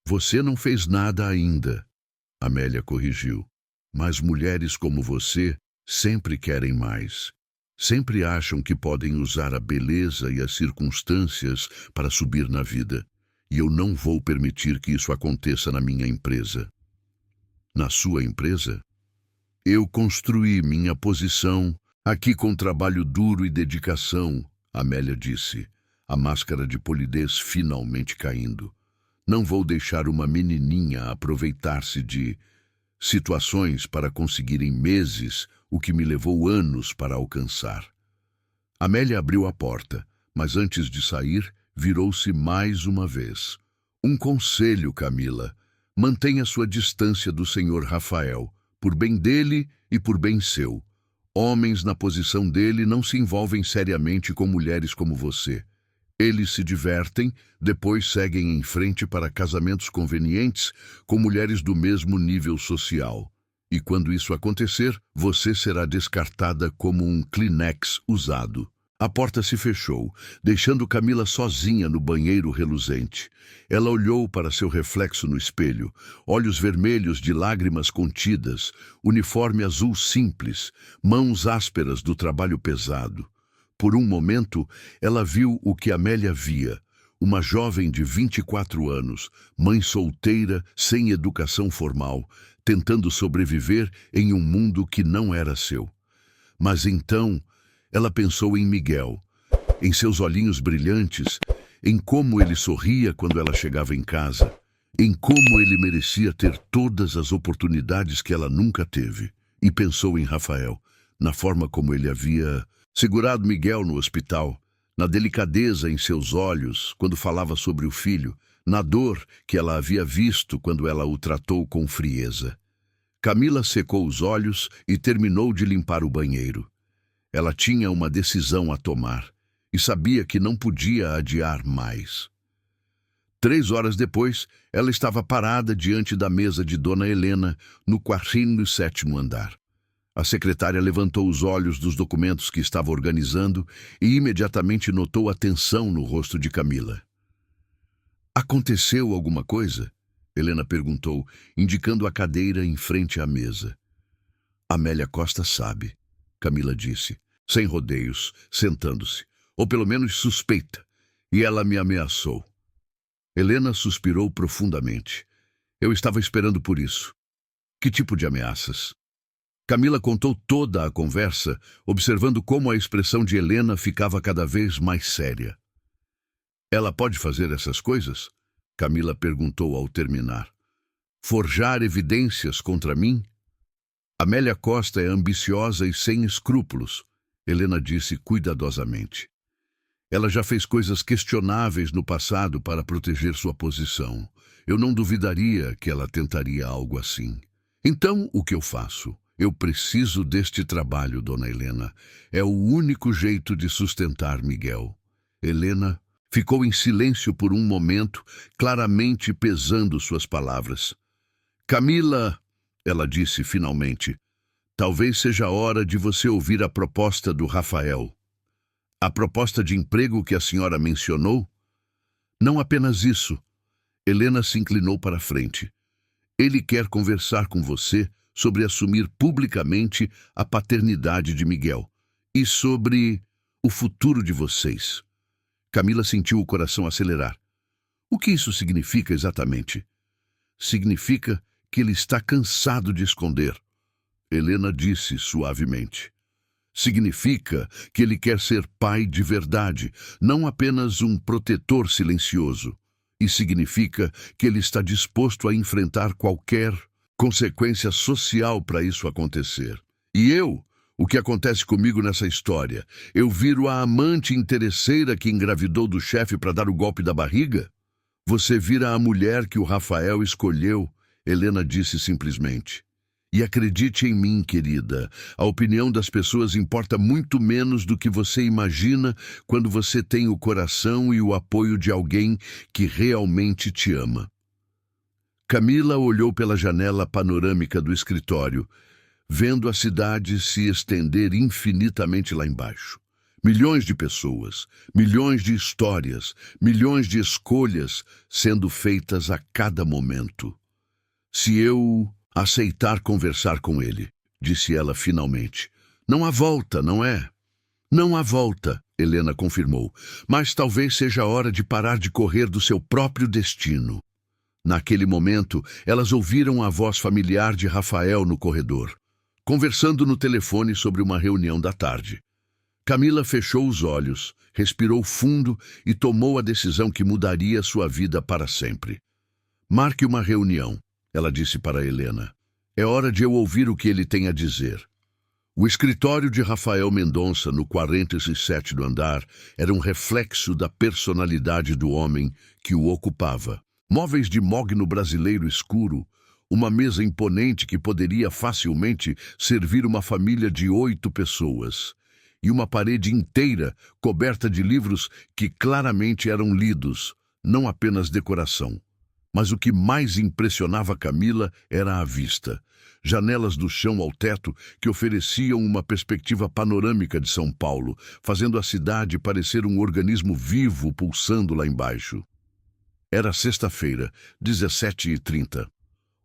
Você não fez nada ainda. Amélia corrigiu. Mas mulheres como você sempre querem mais. Sempre acham que podem usar a beleza e as circunstâncias para subir na vida. E eu não vou permitir que isso aconteça na minha empresa. Na sua empresa? Eu construí minha posição aqui com trabalho duro e dedicação, Amélia disse, a máscara de polidez finalmente caindo. Não vou deixar uma menininha aproveitar-se de situações para conseguir em meses o que me levou anos para alcançar. Amélia abriu a porta, mas antes de sair, virou-se mais uma vez. Um conselho, Camila. Mantenha sua distância do senhor Rafael, por bem dele e por bem seu. Homens na posição dele não se envolvem seriamente com mulheres como você. Eles se divertem, depois seguem em frente para casamentos convenientes com mulheres do mesmo nível social. E quando isso acontecer, você será descartada como um Kleenex usado. A porta se fechou, deixando Camila sozinha no banheiro reluzente. Ela olhou para seu reflexo no espelho, olhos vermelhos de lágrimas contidas, uniforme azul simples, mãos ásperas do trabalho pesado. Por um momento, ela viu o que Amélia via, uma jovem de 24 anos, mãe solteira, sem educação formal, tentando sobreviver em um mundo que não era seu. Mas então, ela pensou em Miguel, em seus olhinhos brilhantes, em como ele sorria quando ela chegava em casa, em como ele merecia ter todas as oportunidades que ela nunca teve. E pensou em Rafael, na forma como ele havia segurado Miguel no hospital, na delicadeza em seus olhos quando falava sobre o filho, na dor que ela havia visto quando ela o tratou com frieza. Camila secou os olhos e terminou de limpar o banheiro. Ela tinha uma decisão a tomar e sabia que não podia adiar mais. 3 horas depois, ela estava parada diante da mesa de Dona Helena, no quartinho do 7º andar. A secretária levantou os olhos dos documentos que estava organizando e imediatamente notou a tensão no rosto de Camila. "Aconteceu alguma coisa?" Helena perguntou, indicando a cadeira em frente à mesa. "Amélia Costa sabe", Camila disse, sem rodeios, sentando-se, ou pelo menos suspeita, e ela me ameaçou. Helena suspirou profundamente. "Eu estava esperando por isso." "Que tipo de ameaças?" Camila contou toda a conversa, observando como a expressão de Helena ficava cada vez mais séria. "Ela pode fazer essas coisas?" Camila perguntou ao terminar. "Forjar evidências contra mim?" "Amélia Costa é ambiciosa e sem escrúpulos", Helena disse cuidadosamente. "Ela já fez coisas questionáveis no passado para proteger sua posição. Eu não duvidaria que ela tentaria algo assim. Então, o que eu faço? Eu preciso deste trabalho, Dona Helena. É o único jeito de sustentar Miguel." Helena ficou em silêncio por um momento, claramente pesando suas palavras. "Camila", ela disse finalmente, "talvez seja a hora de você ouvir a proposta do Rafael." "A proposta de emprego que a senhora mencionou?" "Não apenas isso." Helena se inclinou para a frente. "Ele quer conversar com você sobre assumir publicamente a paternidade de Miguel e sobre o futuro de vocês." Camila sentiu o coração acelerar. "O que isso significa exatamente?" "Significa que ele está cansado de esconder", Helena disse suavemente. "Significa que ele quer ser pai de verdade, não apenas um protetor silencioso. E significa que ele está disposto a enfrentar qualquer consequência social para isso acontecer. E eu, o que acontece comigo nessa história? Eu viro a amante interesseira que engravidou do chefe para dar o golpe da barriga? Você vira a mulher que o Rafael escolheu", Helena disse simplesmente. "E acredite em mim, querida, a opinião das pessoas importa muito menos do que você imagina quando você tem o coração e o apoio de alguém que realmente te ama." Camila olhou pela janela panorâmica do escritório, vendo a cidade se estender infinitamente lá embaixo. Milhões de pessoas, milhões de histórias, milhões de escolhas sendo feitas a cada momento. "Se eu aceitar conversar com ele", disse ela finalmente. "Não há volta, não é?" "Não há volta", Helena confirmou, "mas talvez seja a hora de parar de correr do seu próprio destino." Naquele momento, elas ouviram a voz familiar de Rafael no corredor, conversando no telefone sobre uma reunião da tarde. Camila fechou os olhos, respirou fundo e tomou a decisão que mudaria sua vida para sempre. "Marque uma reunião", ela disse para Helena. "É hora de eu ouvir o que ele tem a dizer." O escritório de Rafael Mendonça, no 47º andar, era um reflexo da personalidade do homem que o ocupava. Móveis de mogno brasileiro escuro, uma mesa imponente que poderia facilmente servir uma família de 8 pessoas, e uma parede inteira coberta de livros que claramente eram lidos, não apenas decoração. Mas o que mais impressionava Camila era a vista. Janelas do chão ao teto que ofereciam uma perspectiva panorâmica de São Paulo, fazendo a cidade parecer um organismo vivo pulsando lá embaixo. Era sexta-feira, 17h30.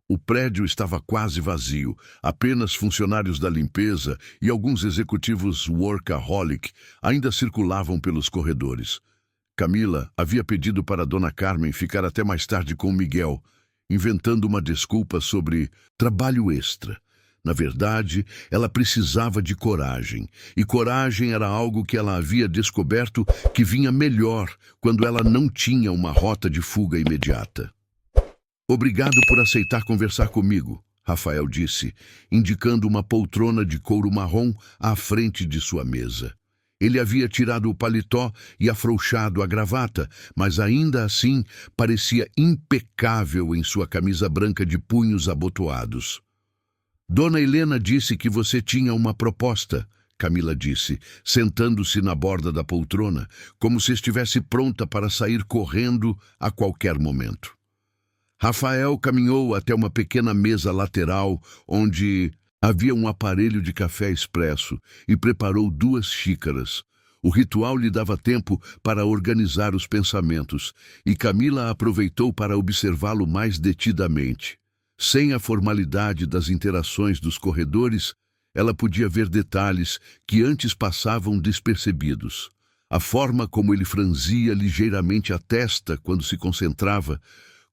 O prédio estava quase vazio, apenas funcionários da limpeza e alguns executivos workaholic ainda circulavam pelos corredores. Camila havia pedido para Dona Carmen ficar até mais tarde com Miguel, inventando uma desculpa sobre trabalho extra. Na verdade, ela precisava de coragem, e coragem era algo que ela havia descoberto que vinha melhor quando ela não tinha uma rota de fuga imediata. Obrigado por aceitar conversar comigo, Rafael disse, indicando uma poltrona de couro marrom à frente de sua mesa. Ele havia tirado o paletó e afrouxado a gravata, mas ainda assim parecia impecável em sua camisa branca de punhos abotoados. Dona Helena disse que você tinha uma proposta, Camila disse, sentando-se na borda da poltrona, como se estivesse pronta para sair correndo a qualquer momento. Rafael caminhou até uma pequena mesa lateral, onde havia um aparelho de café expresso e preparou 2 xícaras. O ritual lhe dava tempo para organizar os pensamentos, e Camila aproveitou para observá-lo mais detidamente. Sem a formalidade das interações dos corredores, ela podia ver detalhes que antes passavam despercebidos. A forma como ele franzia ligeiramente a testa quando se concentrava,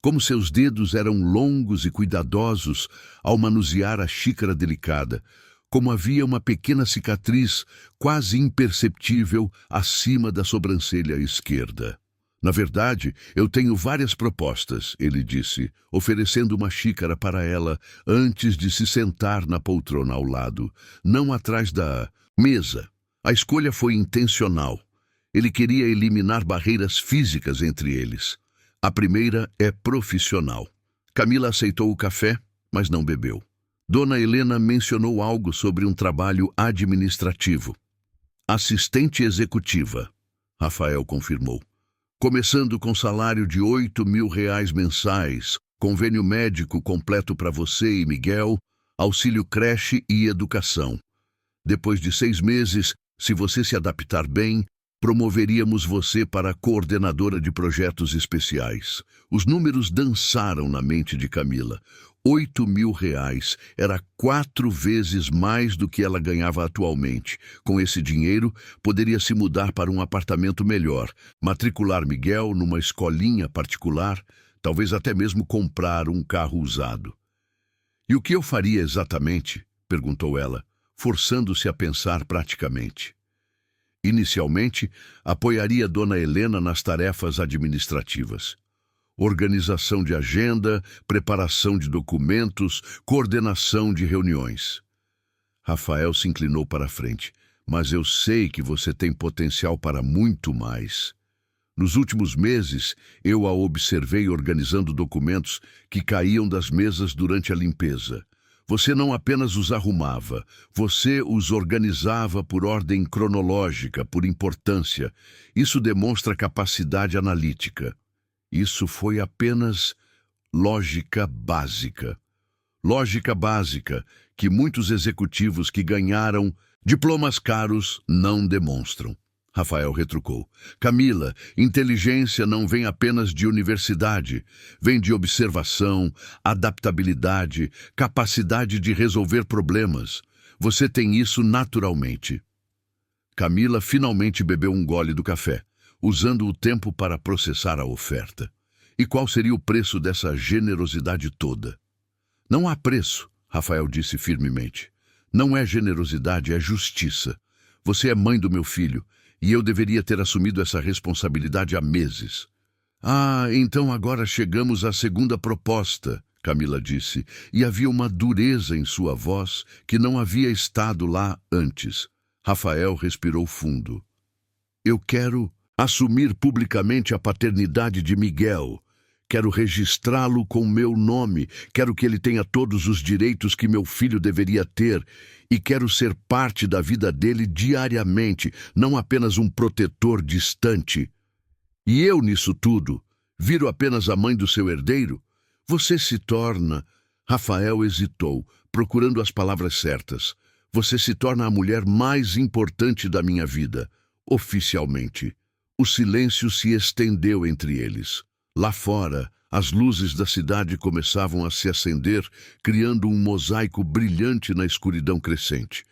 como seus dedos eram longos e cuidadosos ao manusear a xícara delicada, como havia uma pequena cicatriz quase imperceptível acima da sobrancelha esquerda. Na verdade, eu tenho várias propostas, ele disse, oferecendo uma xícara para ela antes de se sentar na poltrona ao lado, não atrás da mesa. A escolha foi intencional. Ele queria eliminar barreiras físicas entre eles. A primeira é profissional. Camila aceitou o café, mas não bebeu. Dona Helena mencionou algo sobre um trabalho administrativo. Assistente executiva, Rafael confirmou. Começando com salário de R$ 8.000 mensais, convênio médico completo para você e Miguel, auxílio creche e educação. Depois de 6 meses, se você se adaptar bem, promoveríamos você para coordenadora de projetos especiais. Os números dançaram na mente de Camila. R$ 8.000 era 4 vezes mais do que ela ganhava atualmente. Com esse dinheiro, poderia se mudar para um apartamento melhor, matricular Miguel numa escolinha particular, talvez até mesmo comprar um carro usado. E o que eu faria exatamente? Perguntou ela, forçando-se a pensar praticamente. Inicialmente, apoiaria Dona Helena nas tarefas administrativas. Organização de agenda, preparação de documentos, coordenação de reuniões. Rafael se inclinou para a frente. Mas eu sei que você tem potencial para muito mais. Nos últimos meses, eu a observei organizando documentos que caíam das mesas durante a limpeza. Você não apenas os arrumava, você os organizava por ordem cronológica, por importância. Isso demonstra capacidade analítica. Isso foi apenas lógica básica. Lógica básica que muitos executivos que ganharam diplomas caros não demonstram. Rafael retrucou. Camila, inteligência não vem apenas de universidade, vem de observação, adaptabilidade, capacidade de resolver problemas. Você tem isso naturalmente. Camila finalmente bebeu um gole do café, usando o tempo para processar a oferta. E qual seria o preço dessa generosidade toda? Não há preço, Rafael disse firmemente. Não é generosidade, é justiça. Você é mãe do meu filho. E eu deveria ter assumido essa responsabilidade há meses. Ah, então agora chegamos à segunda proposta, Camila disse, e havia uma dureza em sua voz que não havia estado lá antes. Rafael respirou fundo. Eu quero assumir publicamente a paternidade de Miguel. Quero registrá-lo com meu nome. Quero que ele tenha todos os direitos que meu filho deveria ter. E quero ser parte da vida dele diariamente, não apenas um protetor distante. E eu, nisso tudo, viro apenas a mãe do seu herdeiro? Você se torna... Rafael hesitou, procurando as palavras certas. Você se torna a mulher mais importante da minha vida, oficialmente. O silêncio se estendeu entre eles. Lá fora, as luzes da cidade começavam a se acender, criando um mosaico brilhante na escuridão crescente.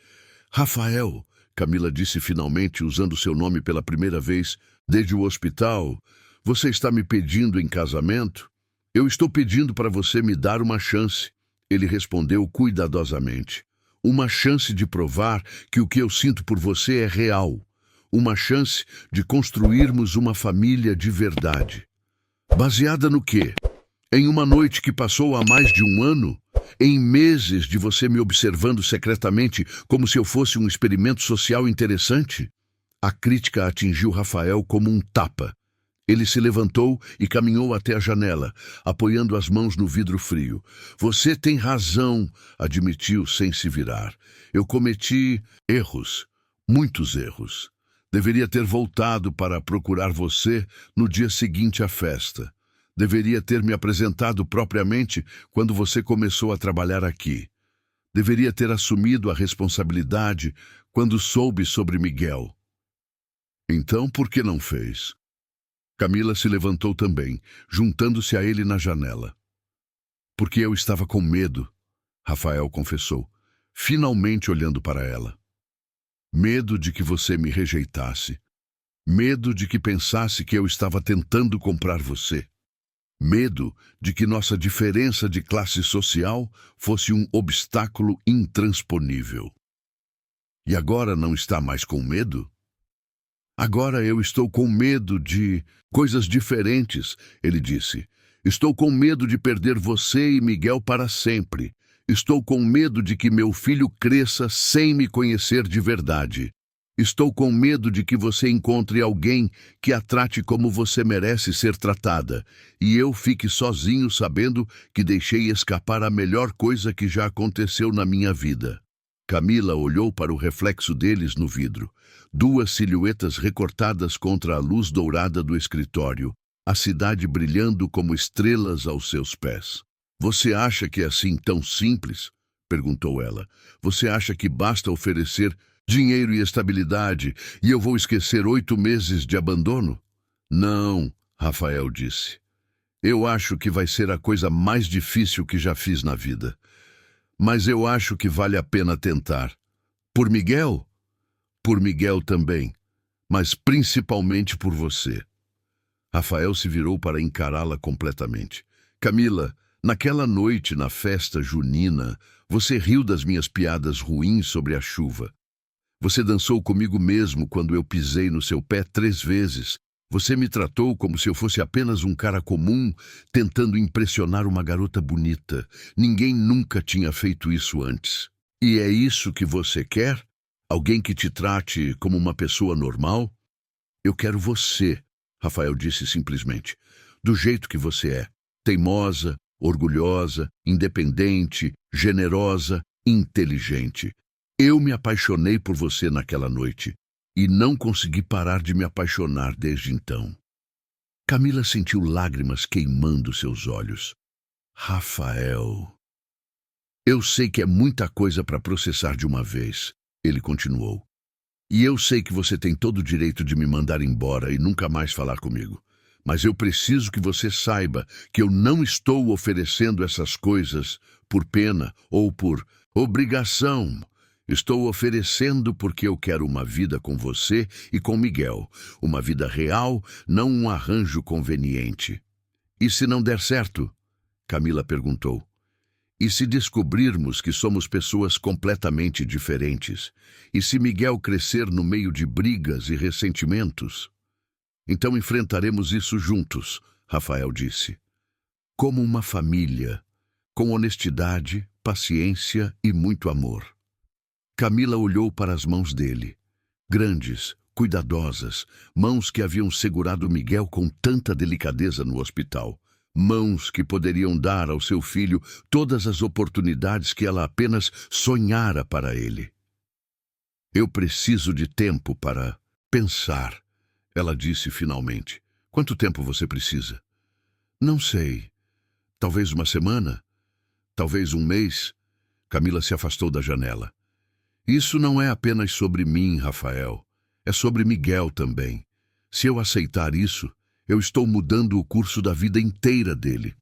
Rafael, Camila disse finalmente, usando seu nome pela primeira vez desde o hospital, você está me pedindo em casamento? Eu estou pedindo para você me dar uma chance, ele respondeu cuidadosamente. Uma chance de provar que o que eu sinto por você é real. Uma chance de construirmos uma família de verdade. Baseada no quê? Em uma noite que passou há mais de um ano? Em meses de você me observando secretamente como se eu fosse um experimento social interessante? A crítica atingiu Rafael como um tapa. Ele se levantou e caminhou até a janela, apoiando as mãos no vidro frio. Você tem razão, admitiu sem se virar. Eu cometi erros, muitos erros. Deveria ter voltado para procurar você no dia seguinte à festa. Deveria ter me apresentado propriamente quando você começou a trabalhar aqui. Deveria ter assumido a responsabilidade quando soube sobre Miguel. Então, por que não fez? Camila se levantou também, juntando-se a ele na janela. Porque eu estava com medo, Rafael confessou, finalmente olhando para ela. Medo de que você me rejeitasse. Medo de que pensasse que eu estava tentando comprar você. Medo de que nossa diferença de classe social fosse um obstáculo intransponível. E agora não está mais com medo? Agora eu estou com medo de coisas diferentes, ele disse. Estou com medo de perder você e Miguel para sempre. Estou com medo de que meu filho cresça sem me conhecer de verdade. Estou com medo de que você encontre alguém que a trate como você merece ser tratada, e eu fique sozinho sabendo que deixei escapar a melhor coisa que já aconteceu na minha vida. Camila olhou para o reflexo deles no vidro. Duas silhuetas recortadas contra a luz dourada do escritório, a cidade brilhando como estrelas aos seus pés. Você acha que é assim tão simples? Perguntou ela. Você acha que basta oferecer dinheiro e estabilidade e eu vou esquecer 8 meses de abandono? Não, Rafael disse. Eu acho que vai ser a coisa mais difícil que já fiz na vida. Mas eu acho que vale a pena tentar. Por Miguel? Por Miguel também, mas principalmente por você. Rafael se virou para encará-la completamente. Camila, naquela noite na festa junina, você riu das minhas piadas ruins sobre a chuva. Você dançou comigo mesmo quando eu pisei no seu pé 3 vezes. Você me tratou como se eu fosse apenas um cara comum, tentando impressionar uma garota bonita. Ninguém nunca tinha feito isso antes. E é isso que você quer? Alguém que te trate como uma pessoa normal? Eu quero você, Rafael disse simplesmente. Do jeito que você é. Teimosa, orgulhosa, independente, generosa, inteligente. Eu me apaixonei por você naquela noite. E não consegui parar de me apaixonar desde então. Camila sentiu lágrimas queimando seus olhos. Rafael. Eu sei que é muita coisa para processar de uma vez, ele continuou. E eu sei que você tem todo o direito de me mandar embora e nunca mais falar comigo. Mas eu preciso que você saiba que eu não estou oferecendo essas coisas por pena ou por obrigação. Estou oferecendo porque eu quero uma vida com você e com Miguel. Uma vida real, não um arranjo conveniente. E se não der certo? Camila perguntou. E se descobrirmos que somos pessoas completamente diferentes? E se Miguel crescer no meio de brigas e ressentimentos? Então enfrentaremos isso juntos, Rafael disse. Como uma família, com honestidade, paciência e muito amor. Camila olhou para as mãos dele, grandes, cuidadosas, mãos que haviam segurado Miguel com tanta delicadeza no hospital, mãos que poderiam dar ao seu filho todas as oportunidades que ela apenas sonhara para ele. Eu preciso de tempo para pensar, ela disse finalmente. Quanto tempo você precisa? Não sei. Talvez uma semana? Talvez um mês? Camila se afastou da janela. Isso não é apenas sobre mim, Rafael. É sobre Miguel também. Se eu aceitar isso, eu estou mudando o curso da vida inteira dele.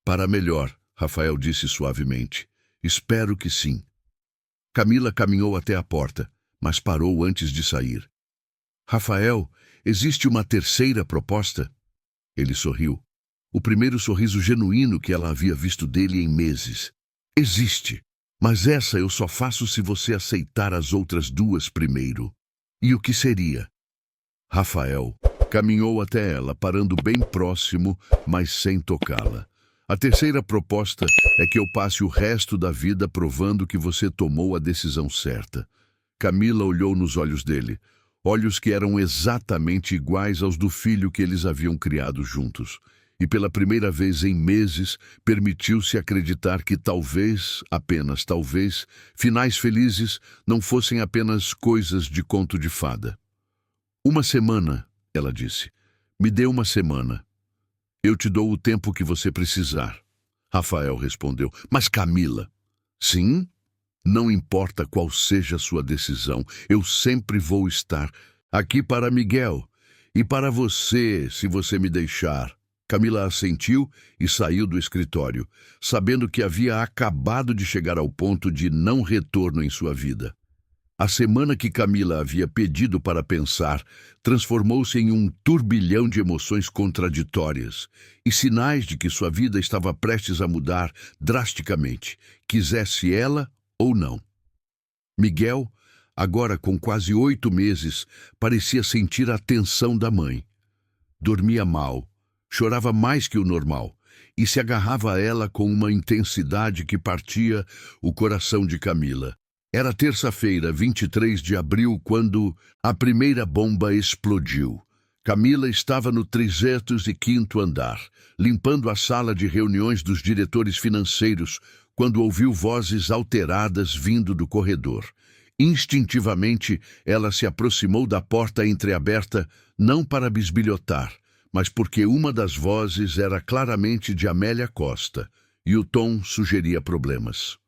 Para melhor, Rafael disse suavemente. Espero que sim. Camila caminhou até a porta, mas parou antes de sair. Rafael, existe uma terceira proposta? Ele sorriu. O primeiro sorriso genuíno que ela havia visto dele em meses. Existe, mas essa eu só faço se você aceitar as outras duas primeiro. E o que seria? Rafael caminhou até ela, parando bem próximo, mas sem tocá-la. A terceira proposta é que eu passe o resto da vida provando que você tomou a decisão certa. Camila olhou nos olhos dele, olhos que eram exatamente iguais aos do filho que eles haviam criado juntos. E pela primeira vez em meses, permitiu-se acreditar que talvez, apenas talvez, finais felizes não fossem apenas coisas de conto de fada. Uma semana, ela disse. Me dê uma semana. Eu te dou o tempo que você precisar. Rafael respondeu. Mas Camila? Sim? Não importa qual seja a sua decisão, eu sempre vou estar aqui para Miguel e para você, se você me deixar. Camila assentiu e saiu do escritório, sabendo que havia acabado de chegar ao ponto de não retorno em sua vida. A semana que Camila havia pedido para pensar transformou-se em um turbilhão de emoções contraditórias e sinais de que sua vida estava prestes a mudar drasticamente, quisesse ela ou não. Miguel, agora com quase 8 meses, parecia sentir a tensão da mãe. Dormia mal, chorava mais que o normal e se agarrava a ela com uma intensidade que partia o coração de Camila. Era terça-feira, 23 de abril, quando a primeira bomba explodiu. Camila estava no 35º andar, limpando a sala de reuniões dos diretores financeiros, quando ouviu vozes alteradas vindo do corredor. Instintivamente, ela se aproximou da porta entreaberta, não para bisbilhotar, mas porque uma das vozes era claramente de Amélia Costa, e o tom sugeria problemas.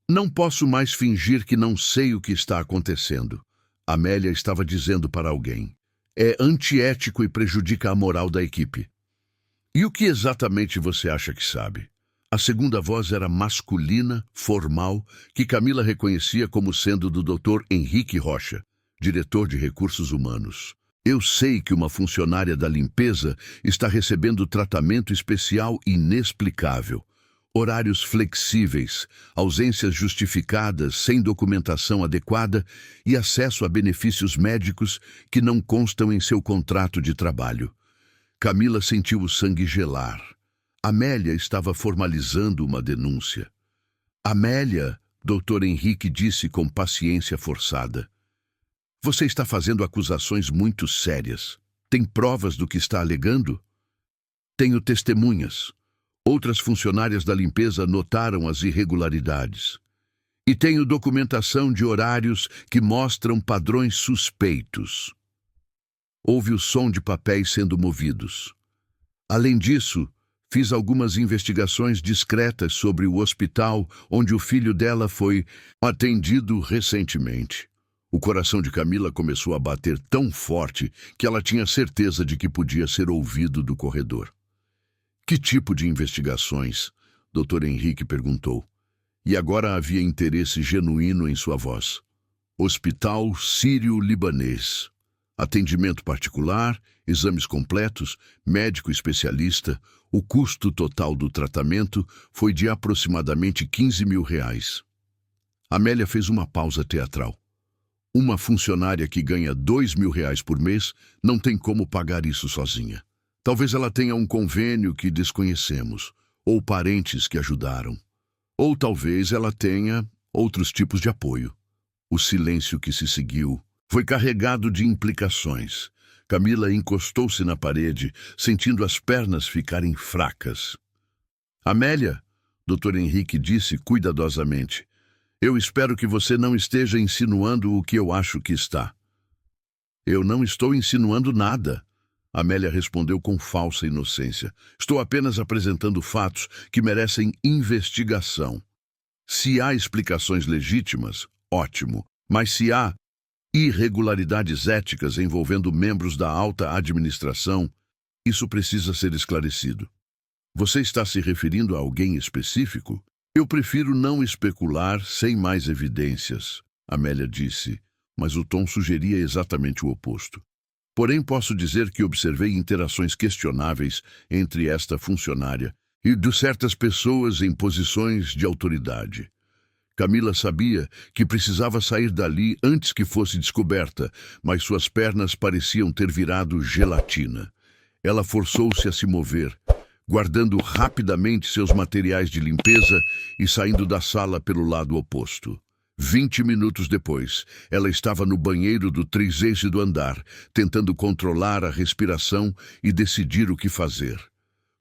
Não posso mais fingir que não sei o que está acontecendo, Amélia estava dizendo para alguém. É antiético e prejudica a moral da equipe. E o que exatamente você acha que sabe? A segunda voz era masculina, formal, que Camila reconhecia como sendo do Dr. Henrique Rocha, diretor de recursos humanos. Eu sei que uma funcionária da limpeza está recebendo tratamento especial inexplicável. Horários flexíveis, ausências justificadas sem documentação adequada e acesso a benefícios médicos que não constam em seu contrato de trabalho. Camila sentiu o sangue gelar. Amélia estava formalizando uma denúncia. Amélia, Dr. Henrique disse com paciência forçada. Você está fazendo acusações muito sérias. Tem provas do que está alegando? Tenho testemunhas. Outras funcionárias da limpeza notaram as irregularidades. E tenho documentação de horários que mostram padrões suspeitos. Houve o som de papéis sendo movidos. Além disso, fiz algumas investigações discretas sobre o hospital onde o filho dela foi atendido recentemente. O coração de Camila começou a bater tão forte que ela tinha certeza de que podia ser ouvido do corredor. Que tipo de investigações? Dr. Henrique perguntou. E agora havia interesse genuíno em sua voz. Hospital Sírio-Libanês. Atendimento particular, exames completos, médico especialista. O custo total do tratamento foi de aproximadamente R$ 15.000. Amélia fez uma pausa teatral. Uma funcionária que ganha R$ 2.000 por mês não tem como pagar isso sozinha. Talvez ela tenha um convênio que desconhecemos, ou parentes que ajudaram. Ou talvez ela tenha outros tipos de apoio. O silêncio que se seguiu foi carregado de implicações. Camila encostou-se na parede, sentindo as pernas ficarem fracas. Amélia, Dr. Henrique disse cuidadosamente, eu espero que você não esteja insinuando o que eu acho que está. Eu não estou insinuando nada. Amélia respondeu com falsa inocência. Estou apenas apresentando fatos que merecem investigação. Se há explicações legítimas, ótimo. Mas se há irregularidades éticas envolvendo membros da alta administração, isso precisa ser esclarecido. Você está se referindo a alguém específico? Eu prefiro não especular sem mais evidências, Amélia disse, mas o tom sugeria exatamente o oposto. Porém, posso dizer que observei interações questionáveis entre esta funcionária e de certas pessoas em posições de autoridade. Camila sabia que precisava sair dali antes que fosse descoberta, mas suas pernas pareciam ter virado gelatina. Ela forçou-se a se mover, guardando rapidamente seus materiais de limpeza e saindo da sala pelo lado oposto. 20 minutos depois, ela estava no banheiro do 30º andar, tentando controlar a respiração e decidir o que fazer.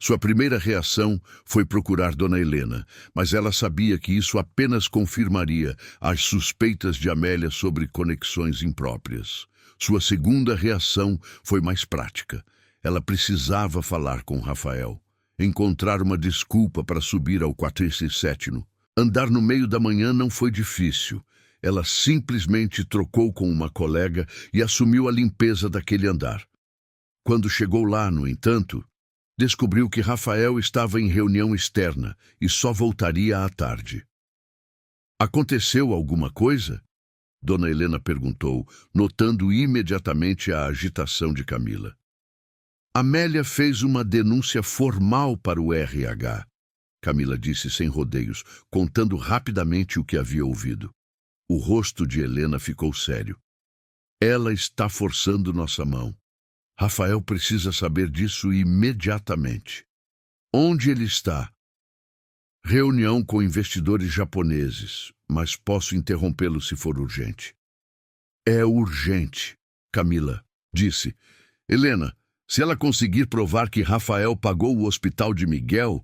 Sua primeira reação foi procurar Dona Helena, mas ela sabia que isso apenas confirmaria as suspeitas de Amélia sobre conexões impróprias. Sua segunda reação foi mais prática. Ela precisava falar com Rafael, encontrar uma desculpa para subir ao 47º. Andar no meio da manhã não foi difícil. Ela simplesmente trocou com uma colega e assumiu a limpeza daquele andar. Quando chegou lá, no entanto, descobriu que Rafael estava em reunião externa e só voltaria à tarde. Aconteceu alguma coisa? Dona Helena perguntou, notando imediatamente a agitação de Camila. Amélia fez uma denúncia formal para o RH. Camila disse sem rodeios, contando rapidamente o que havia ouvido. O rosto de Helena ficou sério. Ela está forçando nossa mão. Rafael precisa saber disso imediatamente. Onde ele está? Reunião com investidores japoneses, mas posso interrompê-lo se for urgente. É urgente, Camila disse. Helena, se ela conseguir provar que Rafael pagou o hospital de Miguel,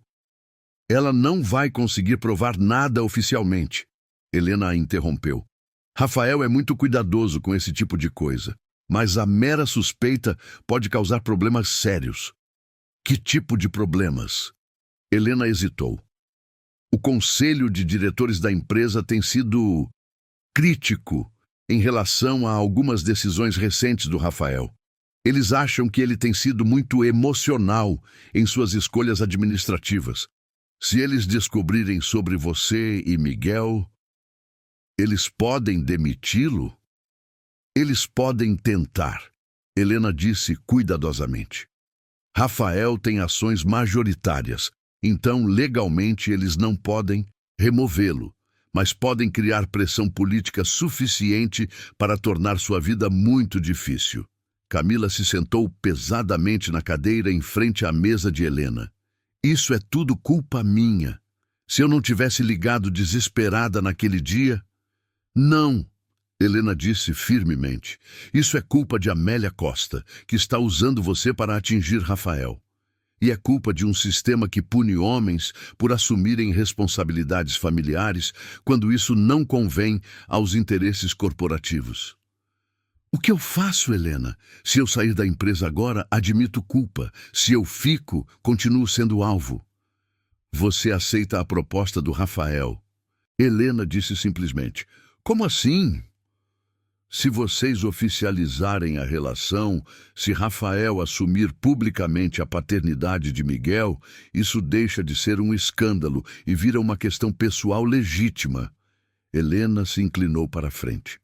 ela não vai conseguir provar nada oficialmente. Helena a interrompeu. Rafael é muito cuidadoso com esse tipo de coisa, mas a mera suspeita pode causar problemas sérios. Que tipo de problemas? Helena hesitou. O conselho de diretores da empresa tem sido crítico em relação a algumas decisões recentes do Rafael. Eles acham que ele tem sido muito emocional em suas escolhas administrativas. Se eles descobrirem sobre você e Miguel, eles podem demiti-lo? Eles podem tentar, Helena disse cuidadosamente. Rafael tem ações majoritárias, então legalmente eles não podem removê-lo, mas podem criar pressão política suficiente para tornar sua vida muito difícil. Camila se sentou pesadamente na cadeira em frente à mesa de Helena. Isso é tudo culpa minha. Se eu não tivesse ligado desesperada naquele dia... Não, Helena disse firmemente. Isso é culpa de Amélia Costa, que está usando você para atingir Rafael. E é culpa de um sistema que pune homens por assumirem responsabilidades familiares quando isso não convém aos interesses corporativos. O que eu faço, Helena? Se eu sair da empresa agora, admito culpa. Se eu fico, continuo sendo alvo. Você aceita a proposta do Rafael? Helena disse simplesmente. Como assim? Se vocês oficializarem a relação, se Rafael assumir publicamente a paternidade de Miguel, isso deixa de ser um escândalo e vira uma questão pessoal legítima. Helena se inclinou para a frente.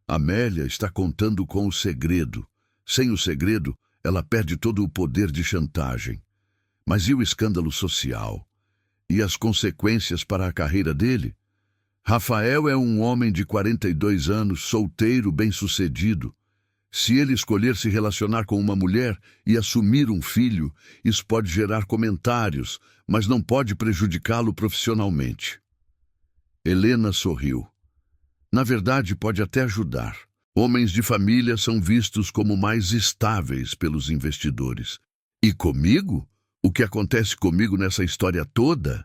Amélia está contando com o segredo. Sem o segredo, ela perde todo o poder de chantagem. Mas e o escândalo social? E as consequências para a carreira dele? Rafael é um homem de 42 anos, solteiro, bem-sucedido. Se ele escolher se relacionar com uma mulher e assumir um filho, isso pode gerar comentários, mas não pode prejudicá-lo profissionalmente. Helena sorriu. Na verdade, pode até ajudar. Homens de família são vistos como mais estáveis pelos investidores. E comigo? O que acontece comigo nessa história toda?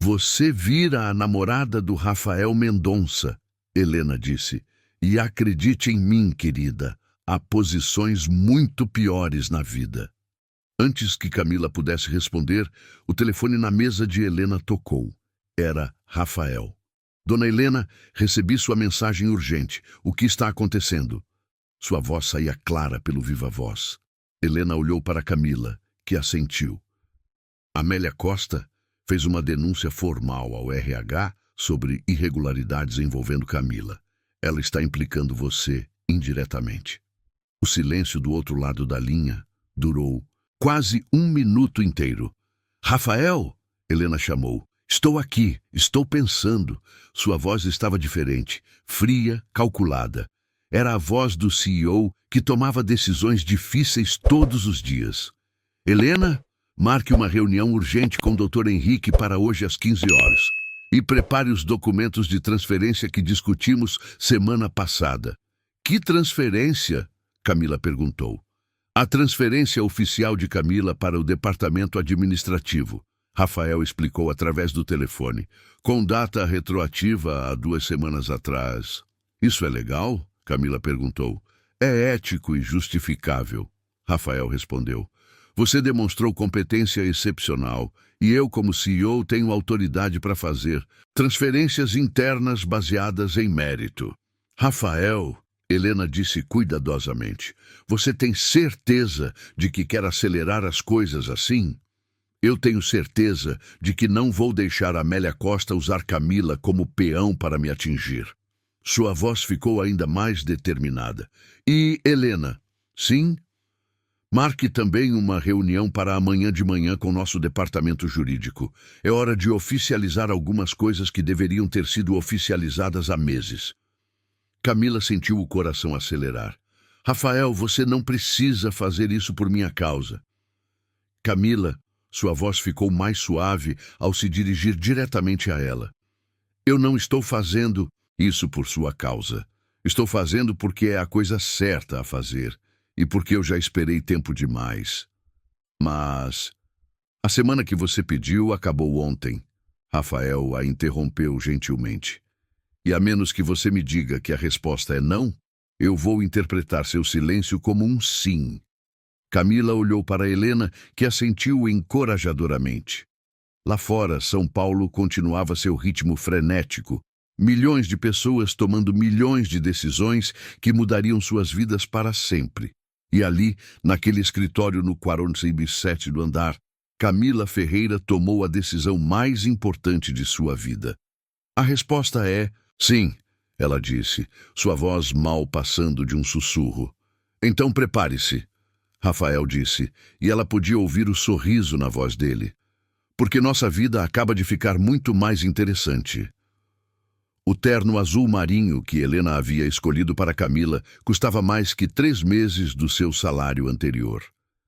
Você vira a namorada do Rafael Mendonça, Helena disse. E acredite em mim, querida, há posições muito piores na vida. Antes que Camila pudesse responder, o telefone na mesa de Helena tocou. Era Rafael. Dona Helena, recebi sua mensagem urgente. O que está acontecendo? Sua voz saía clara pelo viva-voz. Helena olhou para Camila, que assentiu. Amélia Costa fez uma denúncia formal ao RH sobre irregularidades envolvendo Camila. Ela está implicando você indiretamente. O silêncio do outro lado da linha durou quase 1 minuto inteiro. Rafael, Helena chamou. Estou aqui, estou pensando. Sua voz estava diferente, fria, calculada. Era a voz do CEO que tomava decisões difíceis todos os dias. Helena, marque uma reunião urgente com o Dr. Henrique para hoje às 15 horas. E prepare os documentos de transferência que discutimos semana passada. Que transferência? Camila perguntou. A transferência oficial de Camila para o departamento administrativo. Rafael explicou através do telefone, com data retroativa a 2 semanas atrás. Isso é legal? Camila perguntou. É ético e justificável. Rafael respondeu. Você demonstrou competência excepcional e eu, como CEO, tenho autoridade para fazer transferências internas baseadas em mérito. Rafael, Helena disse cuidadosamente, você tem certeza de que quer acelerar as coisas assim? Eu tenho certeza de que não vou deixar Amélia Costa usar Camila como peão para me atingir. Sua voz ficou ainda mais determinada. E, Helena, sim? Marque também uma reunião para amanhã de manhã com nosso departamento jurídico. É hora de oficializar algumas coisas que deveriam ter sido oficializadas há meses. Camila sentiu o coração acelerar. Rafael, você não precisa fazer isso por minha causa. Camila, sua voz ficou mais suave ao se dirigir diretamente a ela. Eu não estou fazendo isso por sua causa. Estou fazendo porque é a coisa certa a fazer. E porque eu já esperei tempo demais. Mas a semana que você pediu acabou ontem. Rafael a interrompeu gentilmente. E a menos que você me diga que a resposta é não, eu vou interpretar seu silêncio como um sim. Camila olhou para Helena, que assentiu encorajadoramente. Lá fora, São Paulo continuava seu ritmo frenético. Milhões de pessoas tomando milhões de decisões que mudariam suas vidas para sempre. E ali, naquele escritório no 47º andar, Camila Ferreira tomou a decisão mais importante de sua vida. A resposta é sim, ela disse, sua voz mal passando de um sussurro. Então prepare-se, Rafael disse, e ela podia ouvir o sorriso na voz dele. Porque nossa vida acaba de ficar muito mais interessante. O terno azul marinho que Helena havia escolhido para Camila custava mais que 3 meses do seu salário anterior.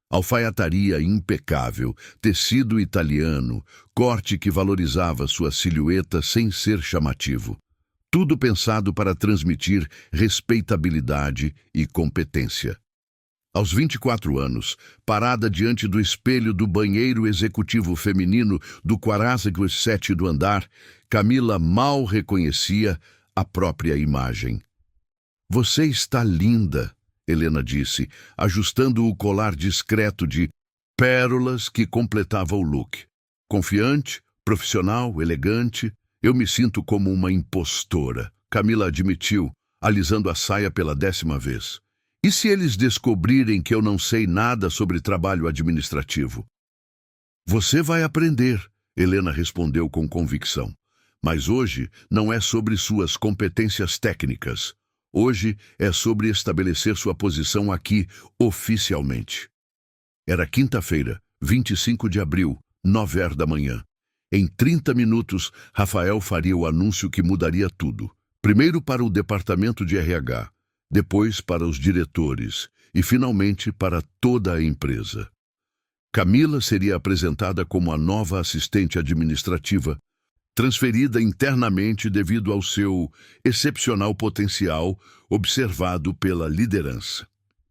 Alfaiataria impecável, tecido italiano, corte que valorizava sua silhueta sem ser chamativo. Tudo pensado para transmitir respeitabilidade e competência. Aos 24 anos, parada diante do espelho do banheiro executivo feminino do 47º andar, Camila mal reconhecia a própria imagem. Você está linda, Helena disse, ajustando o colar discreto de pérolas que completava o look. Confiante, profissional, elegante, eu me sinto como uma impostora, Camila admitiu, alisando a saia pela 10ª vez. E se eles descobrirem que eu não sei nada sobre trabalho administrativo? Você vai aprender, Helena respondeu com convicção. Mas hoje não é sobre suas competências técnicas. Hoje é sobre estabelecer sua posição aqui oficialmente. Era quinta-feira, 25 de abril, 9h da manhã. Em 30 minutos, Rafael faria o anúncio que mudaria tudo. Primeiro para o departamento de RH. Depois para os diretores e, finalmente, para toda a empresa. Camila seria apresentada como a nova assistente administrativa, transferida internamente devido ao seu excepcional potencial observado pela liderança.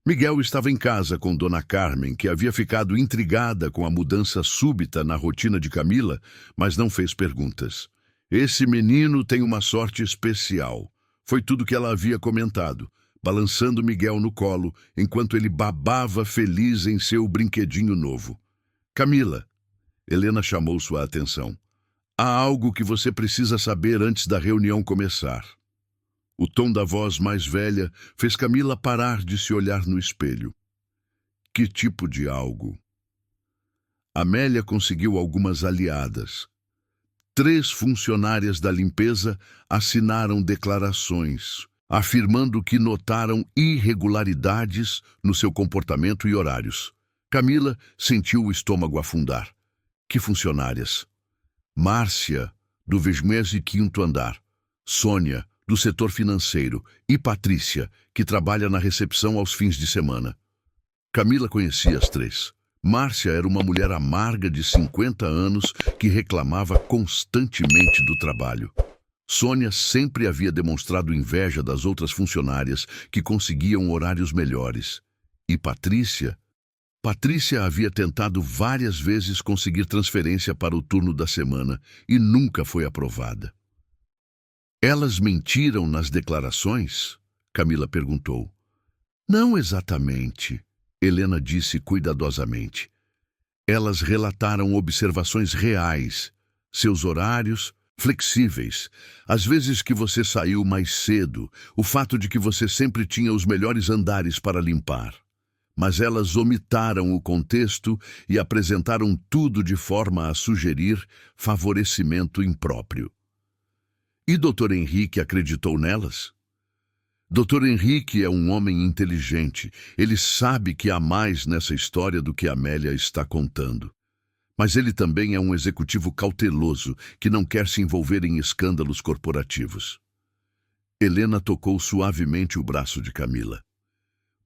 Miguel estava em casa com Dona Carmen, que havia ficado intrigada com a mudança súbita na rotina de Camila, mas não fez perguntas. Esse menino tem uma sorte especial. Foi tudo que ela havia comentado. balançando Miguel no colo, enquanto ele babava feliz em seu brinquedinho novo. Camila, Helena chamou sua atenção. Há algo que você precisa saber antes da reunião começar. O tom da voz mais velha fez Camila parar de se olhar no espelho. Que tipo de algo? Amélia conseguiu algumas aliadas. 3 funcionárias da limpeza assinaram declarações, afirmando que notaram irregularidades no seu comportamento e horários. Camila sentiu o estômago afundar. Que funcionárias? Márcia, do 25º andar. Sônia, do setor financeiro. E Patrícia, que trabalha na recepção aos fins de semana. Camila conhecia as 3. Márcia era uma mulher amarga de 50 anos que reclamava constantemente do trabalho. Sônia sempre havia demonstrado inveja das outras funcionárias que conseguiam horários melhores. E Patrícia havia tentado várias vezes conseguir transferência para o turno da semana e nunca foi aprovada. Elas mentiram nas declarações? Camila perguntou. Não exatamente, Helena disse cuidadosamente. Elas relataram observações reais, seus horários flexíveis, as vezes que você saiu mais cedo, o fato de que você sempre tinha os melhores andares para limpar. Mas elas omitaram o contexto e apresentaram tudo de forma a sugerir favorecimento impróprio. E Dr. Henrique acreditou nelas? Dr. Henrique é um homem inteligente. Ele sabe que há mais nessa história do que Amélia está contando. Mas ele também é um executivo cauteloso que não quer se envolver em escândalos corporativos. Helena tocou suavemente o braço de Camila.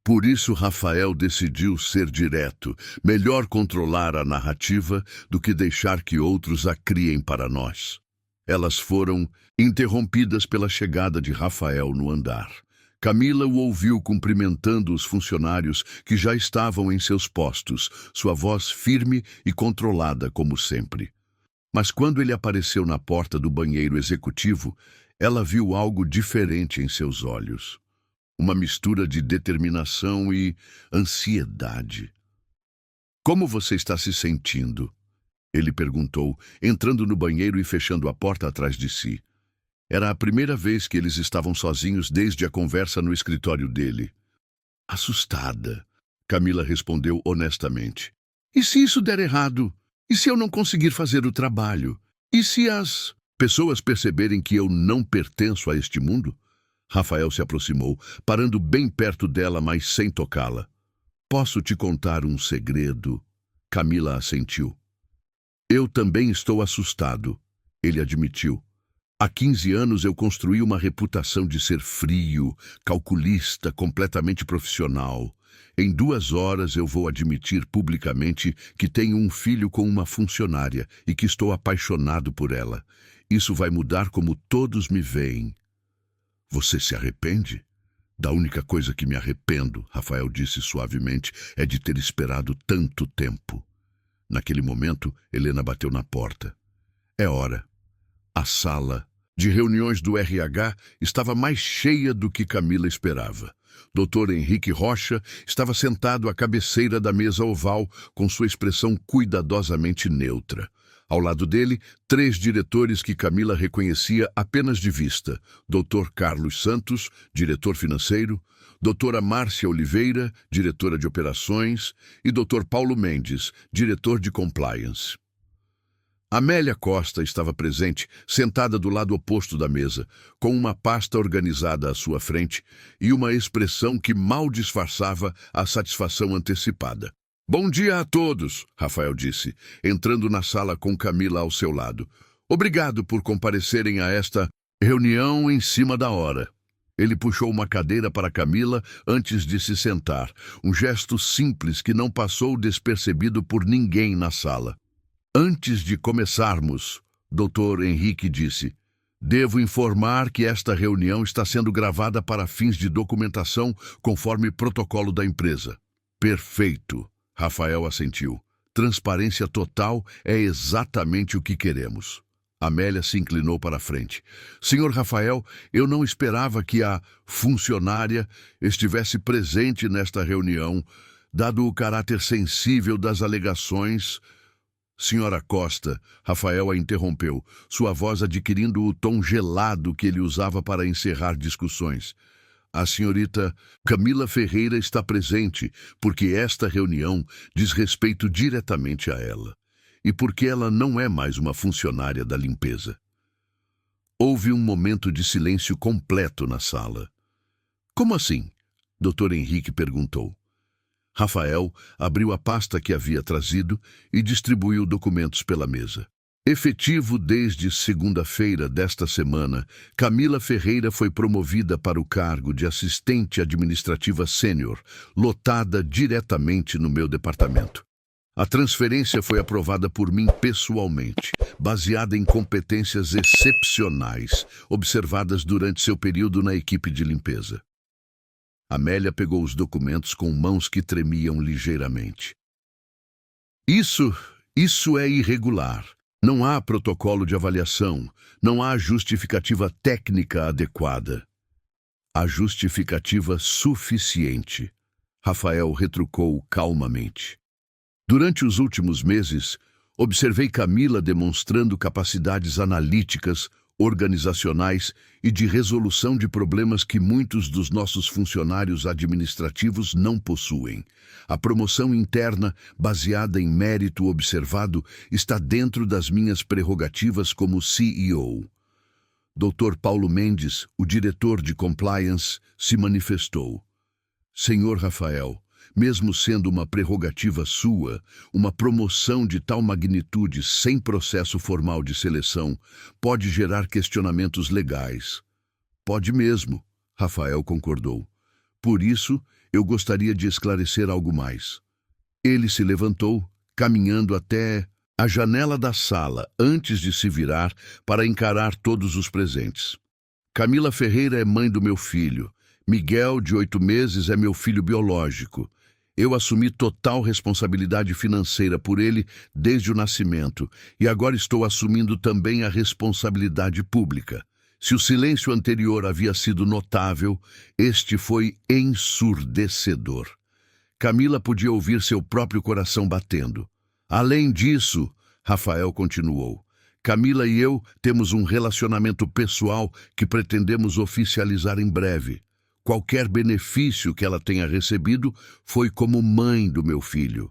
Por isso Rafael decidiu ser direto, melhor controlar a narrativa do que deixar que outros a criem para nós. Elas foram interrompidas pela chegada de Rafael no andar. Camila o ouviu cumprimentando os funcionários que já estavam em seus postos, sua voz firme e controlada como sempre. Mas quando ele apareceu na porta do banheiro executivo, ela viu algo diferente em seus olhos. Uma mistura de determinação e ansiedade. Como você está se sentindo? Ele perguntou, entrando no banheiro e fechando a porta atrás de si. Era a primeira vez que eles estavam sozinhos desde a conversa no escritório dele. Assustada, Camila respondeu honestamente. E se isso der errado? E se eu não conseguir fazer o trabalho? E se as pessoas perceberem que eu não pertenço a este mundo? Rafael se aproximou, parando bem perto dela, mas sem tocá-la. Posso te contar um segredo? Camila assentiu. Eu também estou assustado, ele admitiu. Há 15 anos eu construí uma reputação de ser frio, calculista, completamente profissional. Em 2 horas eu vou admitir publicamente que tenho um filho com uma funcionária e que estou apaixonado por ela. Isso vai mudar como todos me veem. Você se arrepende? Da única coisa que me arrependo, Rafael disse suavemente, é de ter esperado tanto tempo. Naquele momento, Helena bateu na porta. É hora. A sala de reuniões do RH estava mais cheia do que Camila esperava. Dr. Henrique Rocha estava sentado à cabeceira da mesa oval com sua expressão cuidadosamente neutra. Ao lado dele, 3 diretores que Camila reconhecia apenas de vista. Dr. Carlos Santos, diretor financeiro, Doutora Márcia Oliveira, diretora de operações, e Dr. Paulo Mendes, diretor de compliance. Amélia Costa estava presente, sentada do lado oposto da mesa, com uma pasta organizada à sua frente e uma expressão que mal disfarçava a satisfação antecipada. Bom dia a todos, Rafael disse, entrando na sala com Camila ao seu lado. Obrigado por comparecerem a esta reunião em cima da hora. Ele puxou uma cadeira para Camila antes de se sentar, um gesto simples que não passou despercebido por ninguém na sala. Antes de começarmos, Dr. Henrique disse, devo informar que esta reunião está sendo gravada para fins de documentação conforme protocolo da empresa. Perfeito, Rafael assentiu. Transparência total é exatamente o que queremos. Amélia se inclinou para a frente. Senhor Rafael, eu não esperava que a funcionária estivesse presente nesta reunião, dado o caráter sensível das alegações. Senhora Costa, Rafael a interrompeu, sua voz adquirindo o tom gelado que ele usava para encerrar discussões. A senhorita Camila Ferreira está presente porque esta reunião diz respeito diretamente a ela e porque ela não é mais uma funcionária da limpeza. Houve um momento de silêncio completo na sala. Como assim? Dr. Henrique perguntou. Rafael abriu a pasta que havia trazido e distribuiu documentos pela mesa. Efetivo desde segunda-feira desta semana, Camila Ferreira foi promovida para o cargo de assistente administrativa sênior, lotada diretamente no meu departamento. A transferência foi aprovada por mim pessoalmente, baseada em competências excepcionais, observadas durante seu período na equipe de limpeza. Amélia pegou os documentos com mãos que tremiam ligeiramente. Isso é irregular. Não há protocolo de avaliação, não há justificativa técnica adequada. Há justificativa suficiente, Rafael retrucou calmamente. Durante os últimos meses, observei Camila demonstrando capacidades analíticas, organizacionais e de resolução de problemas que muitos dos nossos funcionários administrativos não possuem. A promoção interna, baseada em mérito observado, está dentro das minhas prerrogativas como CEO. Dr. Paulo Mendes, o diretor de compliance, se manifestou. Senhor Rafael, mesmo sendo uma prerrogativa sua, uma promoção de tal magnitude sem processo formal de seleção pode gerar questionamentos legais. Pode mesmo, Rafael concordou. Por isso, eu gostaria de esclarecer algo mais. Ele se levantou, caminhando até a janela da sala, antes de se virar para encarar todos os presentes. Camila Ferreira é mãe do meu filho. Miguel, de 8 meses, é meu filho biológico. Eu assumi total responsabilidade financeira por ele desde o nascimento e agora estou assumindo também a responsabilidade pública. Se o silêncio anterior havia sido notável, este foi ensurdecedor. Camila podia ouvir seu próprio coração batendo. Além disso, Rafael continuou, Camila e eu temos um relacionamento pessoal que pretendemos oficializar em breve. Qualquer benefício que ela tenha recebido foi como mãe do meu filho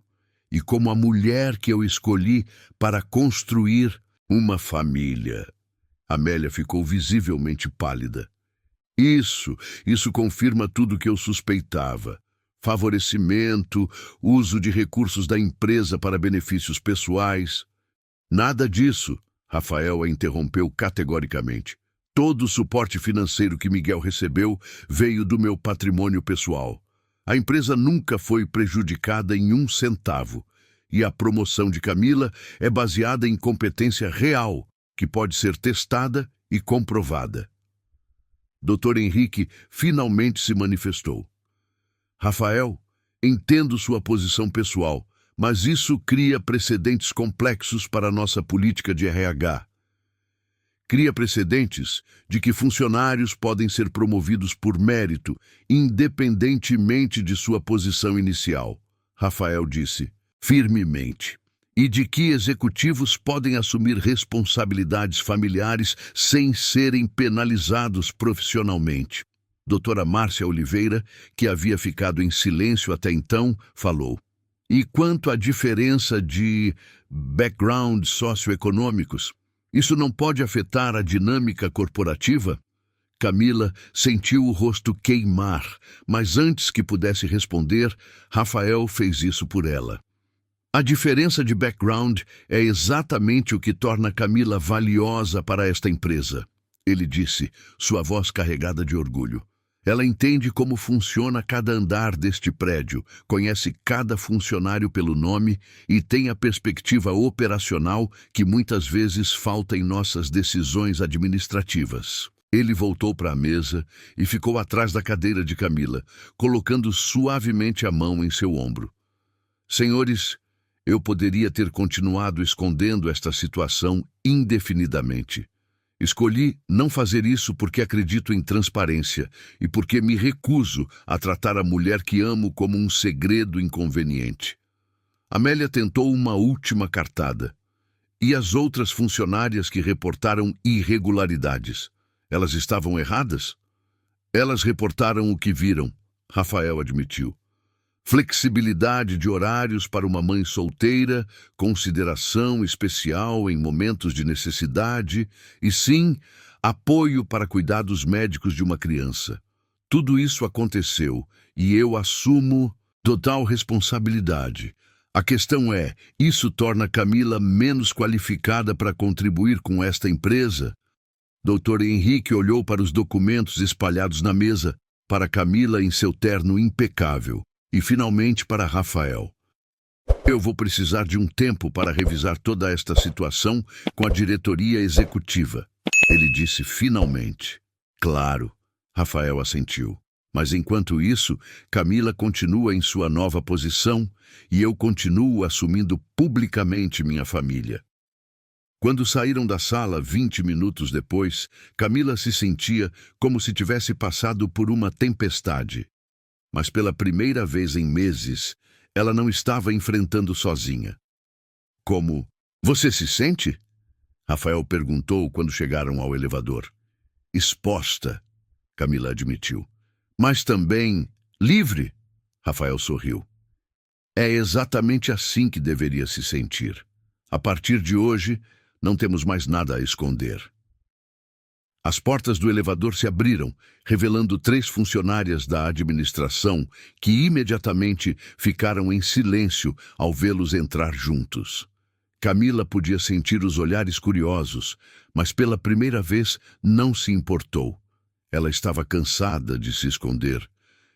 e como a mulher que eu escolhi para construir uma família. Amélia ficou visivelmente pálida. Isso confirma tudo o que eu suspeitava. Favorecimento, uso de recursos da empresa para benefícios pessoais. Nada disso, Rafael a interrompeu categoricamente. Todo o suporte financeiro que Miguel recebeu veio do meu patrimônio pessoal. A empresa nunca foi prejudicada em 1 centavo. E a promoção de Camila é baseada em competência real, que pode ser testada e comprovada. Dr. Henrique finalmente se manifestou. Rafael, entendo sua posição pessoal, mas isso cria precedentes complexos para a nossa política de RH. Cria precedentes de que funcionários podem ser promovidos por mérito, independentemente de sua posição inicial, Rafael disse, firmemente, e de que executivos podem assumir responsabilidades familiares sem serem penalizados profissionalmente. Doutora Márcia Oliveira, que havia ficado em silêncio até então, falou. E quanto à diferença de backgrounds socioeconômicos, isso não pode afetar a dinâmica corporativa? Camila sentiu o rosto queimar, mas antes que pudesse responder, Rafael fez isso por ela. A diferença de background é exatamente o que torna Camila valiosa para esta empresa, ele disse, sua voz carregada de orgulho. Ela entende como funciona cada andar deste prédio, conhece cada funcionário pelo nome e tem a perspectiva operacional que muitas vezes falta em nossas decisões administrativas. Ele voltou para a mesa e ficou atrás da cadeira de Camila, colocando suavemente a mão em seu ombro. Senhores, Eu poderia ter continuado escondendo esta situação indefinidamente. Escolhi não fazer isso porque acredito em transparência e porque me recuso a tratar a mulher que amo como um segredo inconveniente. Amélia tentou uma última cartada. E as outras funcionárias que reportaram irregularidades? Elas estavam erradas? Elas reportaram o que viram, Rafael admitiu. Flexibilidade de horários para uma mãe solteira, consideração especial em momentos de necessidade e, sim, apoio para cuidados médicos de uma criança. Tudo isso aconteceu e eu assumo total responsabilidade. A questão é, isso torna Camila menos qualificada para contribuir com esta empresa? Dr. Henrique olhou para os documentos espalhados na mesa, para Camila em seu terno impecável. E, finalmente, para Rafael. Eu vou precisar de um tempo para revisar toda esta situação com a diretoria executiva. Ele disse finalmente. Claro, Rafael assentiu. Mas enquanto isso, Camila continua em sua nova posição e eu continuo assumindo publicamente minha família. Quando saíram da sala 20 minutos depois, Camila se sentia como se tivesse passado por uma tempestade. Mas pela primeira vez em meses, ela não estava enfrentando sozinha. Como, você se sente? Rafael perguntou quando chegaram ao elevador. Exposta, Camila admitiu. Mas também livre, Rafael sorriu. É exatamente assim que deveria se sentir. A partir de hoje, não temos mais nada a esconder. As portas do elevador se abriram, revelando 3 funcionárias da administração que imediatamente ficaram em silêncio ao vê-los entrar juntos. Camila podia sentir os olhares curiosos, mas pela primeira vez não se importou. Ela estava cansada de se esconder.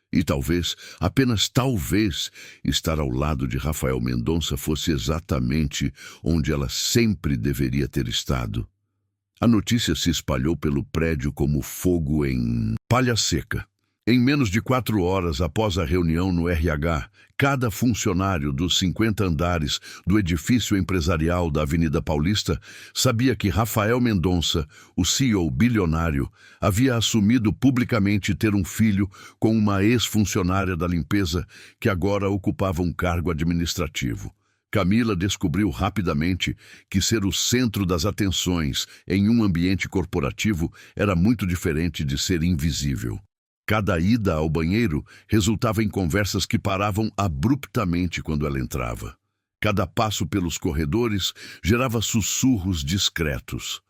E talvez, apenas talvez, estar ao lado de Rafael Mendonça fosse exatamente onde ela sempre deveria ter estado. A notícia se espalhou pelo prédio como fogo em palha seca. Em menos de 4 horas após a reunião no RH, cada funcionário dos 50 andares do edifício empresarial da Avenida Paulista sabia que Rafael Mendonça, o CEO bilionário, havia assumido publicamente ter um filho com uma ex-funcionária da limpeza que agora ocupava um cargo administrativo. Camila descobriu rapidamente que ser o centro das atenções em um ambiente corporativo era muito diferente de ser invisível. Cada ida ao banheiro resultava em conversas que paravam abruptamente quando ela entrava. Cada passo pelos corredores gerava sussurros discretos.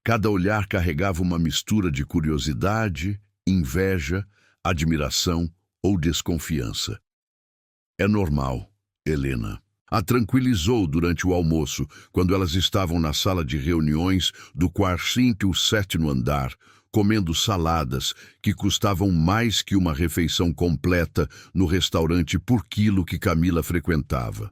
Cada olhar carregava uma mistura de curiosidade, inveja, admiração ou desconfiança. É normal, Helena. A tranquilizou durante o almoço, quando elas estavam na sala de reuniões do 7º andar, comendo saladas que custavam mais que uma refeição completa no restaurante por quilo que Camila frequentava.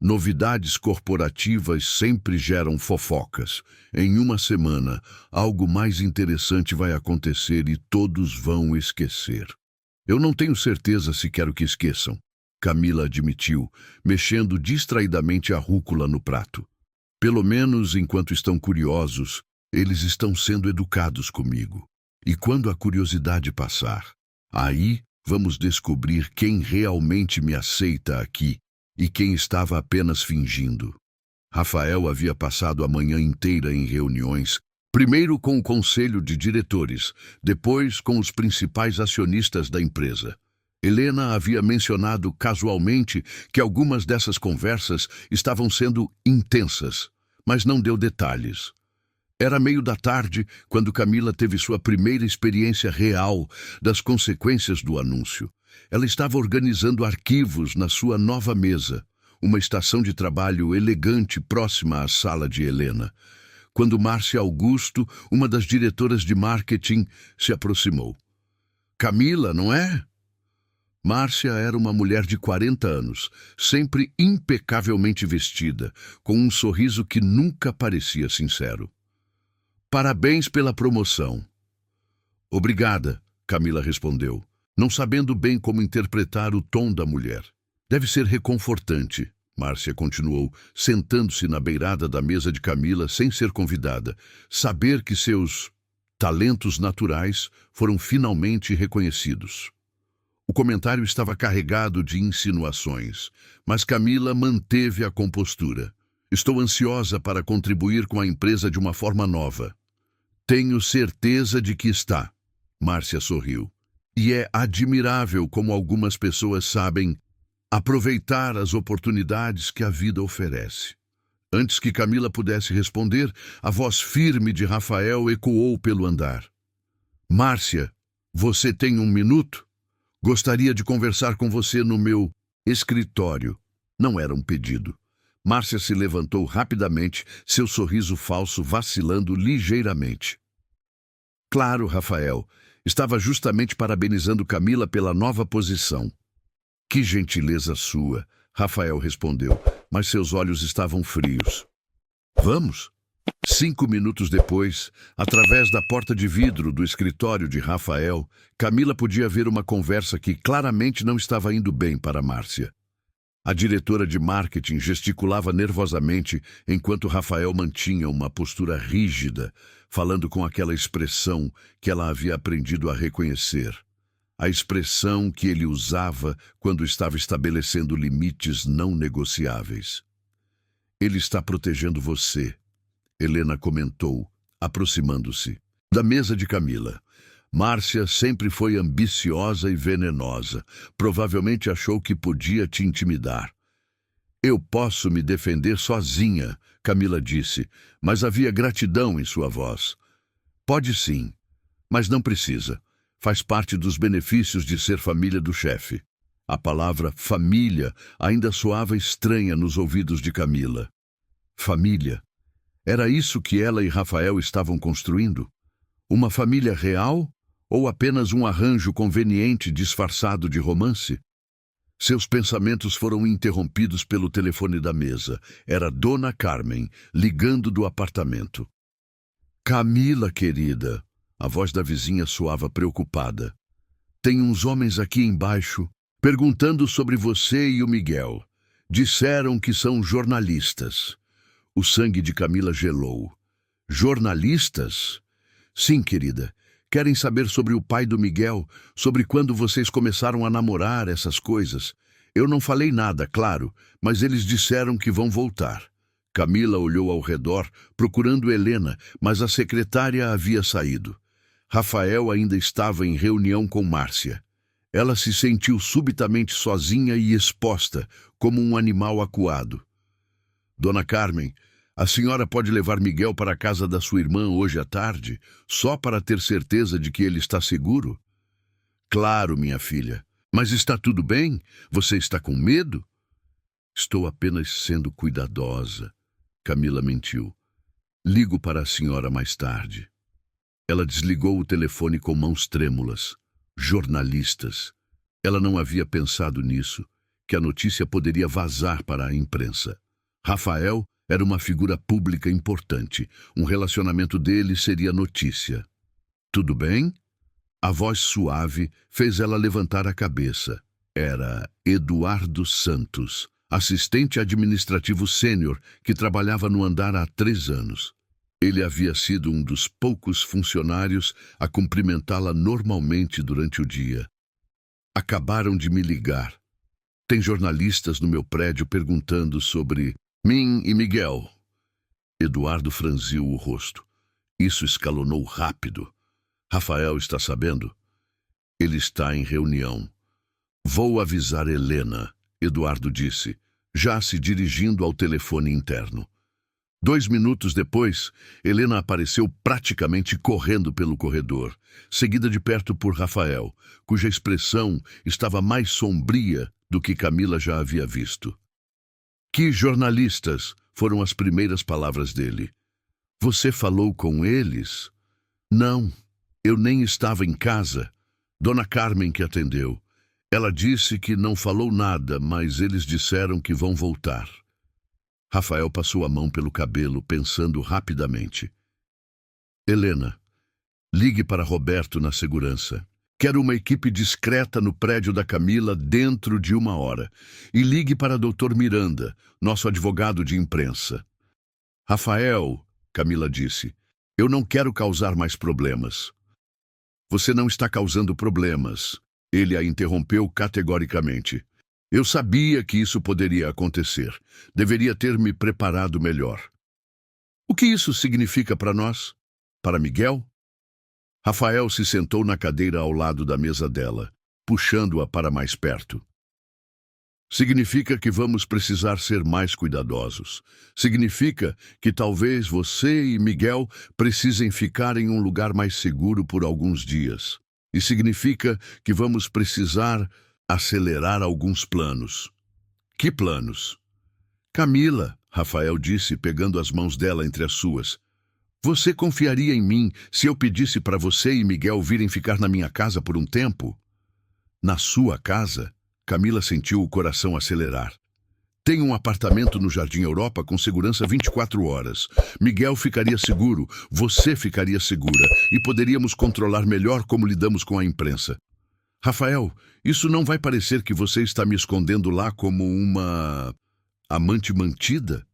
Novidades corporativas sempre geram fofocas. Em uma semana, algo mais interessante vai acontecer e todos vão esquecer. Eu não tenho certeza se quero que esqueçam, Camila admitiu, mexendo distraidamente a rúcula no prato. Pelo menos enquanto estão curiosos, eles estão sendo educados comigo. E quando a curiosidade passar, aí vamos descobrir quem realmente me aceita aqui e quem estava apenas fingindo. Rafael havia passado a manhã inteira em reuniões, primeiro com o conselho de diretores, depois com os principais acionistas da empresa. Helena havia mencionado casualmente que algumas dessas conversas estavam sendo intensas, mas não deu detalhes. Era meio da tarde quando Camila teve sua primeira experiência real das consequências do anúncio. Ela estava organizando arquivos na sua nova mesa, uma estação de trabalho elegante próxima à sala de Helena, quando Márcia Augusto, uma das diretoras de marketing, se aproximou. Camila, não é? Márcia era uma mulher de 40 anos, sempre impecavelmente vestida, com um sorriso que nunca parecia sincero. Parabéns pela promoção. Obrigada, Camila respondeu, não sabendo bem como interpretar o tom da mulher. Deve ser reconfortante, Márcia continuou, sentando-se na beirada da mesa de Camila sem ser convidada. Saber que seus talentos naturais foram finalmente reconhecidos. O comentário estava carregado de insinuações, mas Camila manteve a compostura. Estou ansiosa para contribuir com a empresa de uma forma nova. Tenho certeza de que está. Márcia sorriu. E é admirável como algumas pessoas sabem aproveitar as oportunidades que a vida oferece. Antes que Camila pudesse responder, a voz firme de Rafael ecoou pelo andar. Márcia, você tem um minuto? Gostaria de conversar com você no meu escritório. Não era um pedido. Márcia se levantou rapidamente, seu sorriso falso vacilando ligeiramente. Claro, Rafael. Estava justamente parabenizando Camila pela nova posição. Que gentileza sua, Rafael respondeu, mas seus olhos estavam frios. Vamos? 5 minutos depois, através da porta de vidro do escritório de Rafael, Camila podia ver uma conversa que claramente não estava indo bem para Márcia. A diretora de marketing gesticulava nervosamente enquanto Rafael mantinha uma postura rígida, falando com aquela expressão que ela havia aprendido a reconhecer. A expressão que ele usava quando estava estabelecendo limites não negociáveis. Ele está protegendo você, Helena comentou, aproximando-se da mesa de Camila. Márcia sempre foi ambiciosa e venenosa. Provavelmente achou que podia te intimidar. Eu posso me defender sozinha, Camila disse, mas havia gratidão em sua voz. Pode sim, mas não precisa. Faz parte dos benefícios de ser família do chefe. A palavra família ainda soava estranha nos ouvidos de Camila. Família? Era isso que ela e Rafael estavam construindo? Uma família real ou apenas um arranjo conveniente disfarçado de romance? Seus pensamentos foram interrompidos pelo telefone da mesa. Era Dona Carmen, ligando do apartamento. Camila, querida. A voz da vizinha soava preocupada. Tem uns homens aqui embaixo perguntando sobre você e o Miguel. Disseram que são jornalistas. O sangue de Camila gelou. Jornalistas? Sim, querida. Querem saber sobre o pai do Miguel, sobre quando vocês começaram a namorar, essas coisas. Eu não falei nada, claro, mas eles disseram que vão voltar. Camila olhou ao redor, procurando Helena, mas a secretária havia saído. Rafael ainda estava em reunião com Márcia. Ela se sentiu subitamente sozinha e exposta, como um animal acuado. Dona Carmen, a senhora pode levar Miguel para a casa da sua irmã hoje à tarde, só para ter certeza de que ele está seguro? Claro, minha filha. Mas está tudo bem? Você está com medo? Estou apenas sendo cuidadosa. Camila mentiu. Ligo para a senhora mais tarde. Ela desligou o telefone com mãos trêmulas. Jornalistas. Ela não havia pensado nisso, que a notícia poderia vazar para a imprensa. Rafael era uma figura pública importante. Um relacionamento dele seria notícia. Tudo bem? A voz suave fez ela levantar a cabeça. Era Eduardo Santos, assistente administrativo sênior que trabalhava no andar há 3 anos. Ele havia sido um dos poucos funcionários a cumprimentá-la normalmente durante o dia. Acabaram de me ligar. Tem jornalistas no meu prédio perguntando sobre mim e Miguel. Eduardo franziu o rosto. Isso escalonou rápido. Rafael está sabendo? Ele está em reunião. Vou avisar Helena, Eduardo disse, já se dirigindo ao telefone interno. 2 minutos depois, Helena apareceu praticamente correndo pelo corredor, seguida de perto por Rafael, cuja expressão estava mais sombria do que Camila já havia visto. Que jornalistas? Foram as primeiras palavras dele. Você falou com eles? Não, eu nem estava em casa. Dona Carmen que atendeu. Ela disse que não falou nada, mas eles disseram que vão voltar. Rafael passou a mão pelo cabelo, pensando rapidamente. Helena, ligue para Roberto na segurança. Quero uma equipe discreta no prédio da Camila dentro de 1 hora. E ligue para Dr. Miranda, nosso advogado de imprensa. Rafael, Camila disse, eu não quero causar mais problemas. Você não está causando problemas. Ele a interrompeu categoricamente. Eu sabia que isso poderia acontecer. Deveria ter me preparado melhor. O que isso significa para nós? Para Miguel? Rafael se sentou na cadeira ao lado da mesa dela, puxando-a para mais perto. Significa que vamos precisar ser mais cuidadosos. Significa que talvez você e Miguel precisem ficar em um lugar mais seguro por alguns dias. E significa que vamos precisar acelerar alguns planos. Que planos? Camila, Rafael disse, pegando as mãos dela entre as suas. Você confiaria em mim se eu pedisse para você e Miguel virem ficar na minha casa por um tempo? Na sua casa? Camila sentiu o coração acelerar. Tenho um apartamento no Jardim Europa com segurança 24 horas. Miguel ficaria seguro, você ficaria segura e poderíamos controlar melhor como lidamos com a imprensa. Rafael, isso não vai parecer que você está me escondendo lá como uma amante mantida?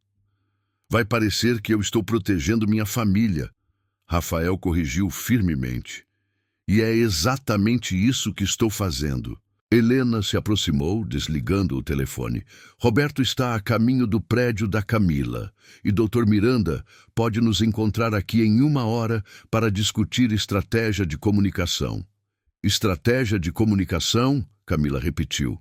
Vai parecer que eu estou protegendo minha família. Rafael corrigiu firmemente. E é exatamente isso que estou fazendo. Helena se aproximou, desligando o telefone. Roberto está a caminho do prédio da Camila. E Dr. Miranda pode nos encontrar aqui em 1 hora para discutir estratégia de comunicação. Estratégia de comunicação? Camila repetiu.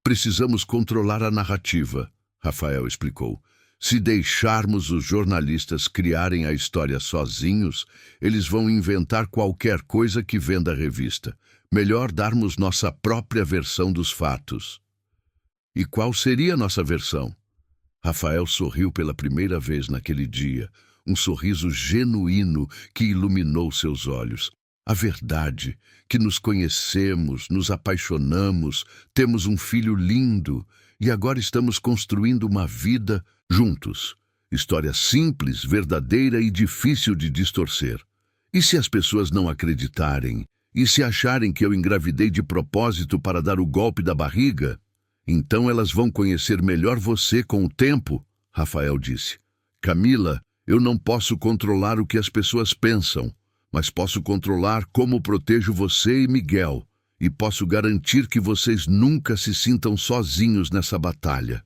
Precisamos controlar a narrativa, Rafael explicou. Se deixarmos os jornalistas criarem a história sozinhos, eles vão inventar qualquer coisa que venda a revista. Melhor darmos nossa própria versão dos fatos. E qual seria a nossa versão? Rafael sorriu pela primeira vez naquele dia, um sorriso genuíno que iluminou seus olhos. A verdade, que nos conhecemos, nos apaixonamos, temos um filho lindo e agora estamos construindo uma vida juntos. História simples, verdadeira e difícil de distorcer. E se as pessoas não acreditarem? E se acharem que eu engravidei de propósito para dar o golpe da barriga? Então elas vão conhecer melhor você com o tempo, Rafael disse. Camila, eu não posso controlar o que as pessoas pensam, mas posso controlar como protejo você e Miguel, e posso garantir que vocês nunca se sintam sozinhos nessa batalha.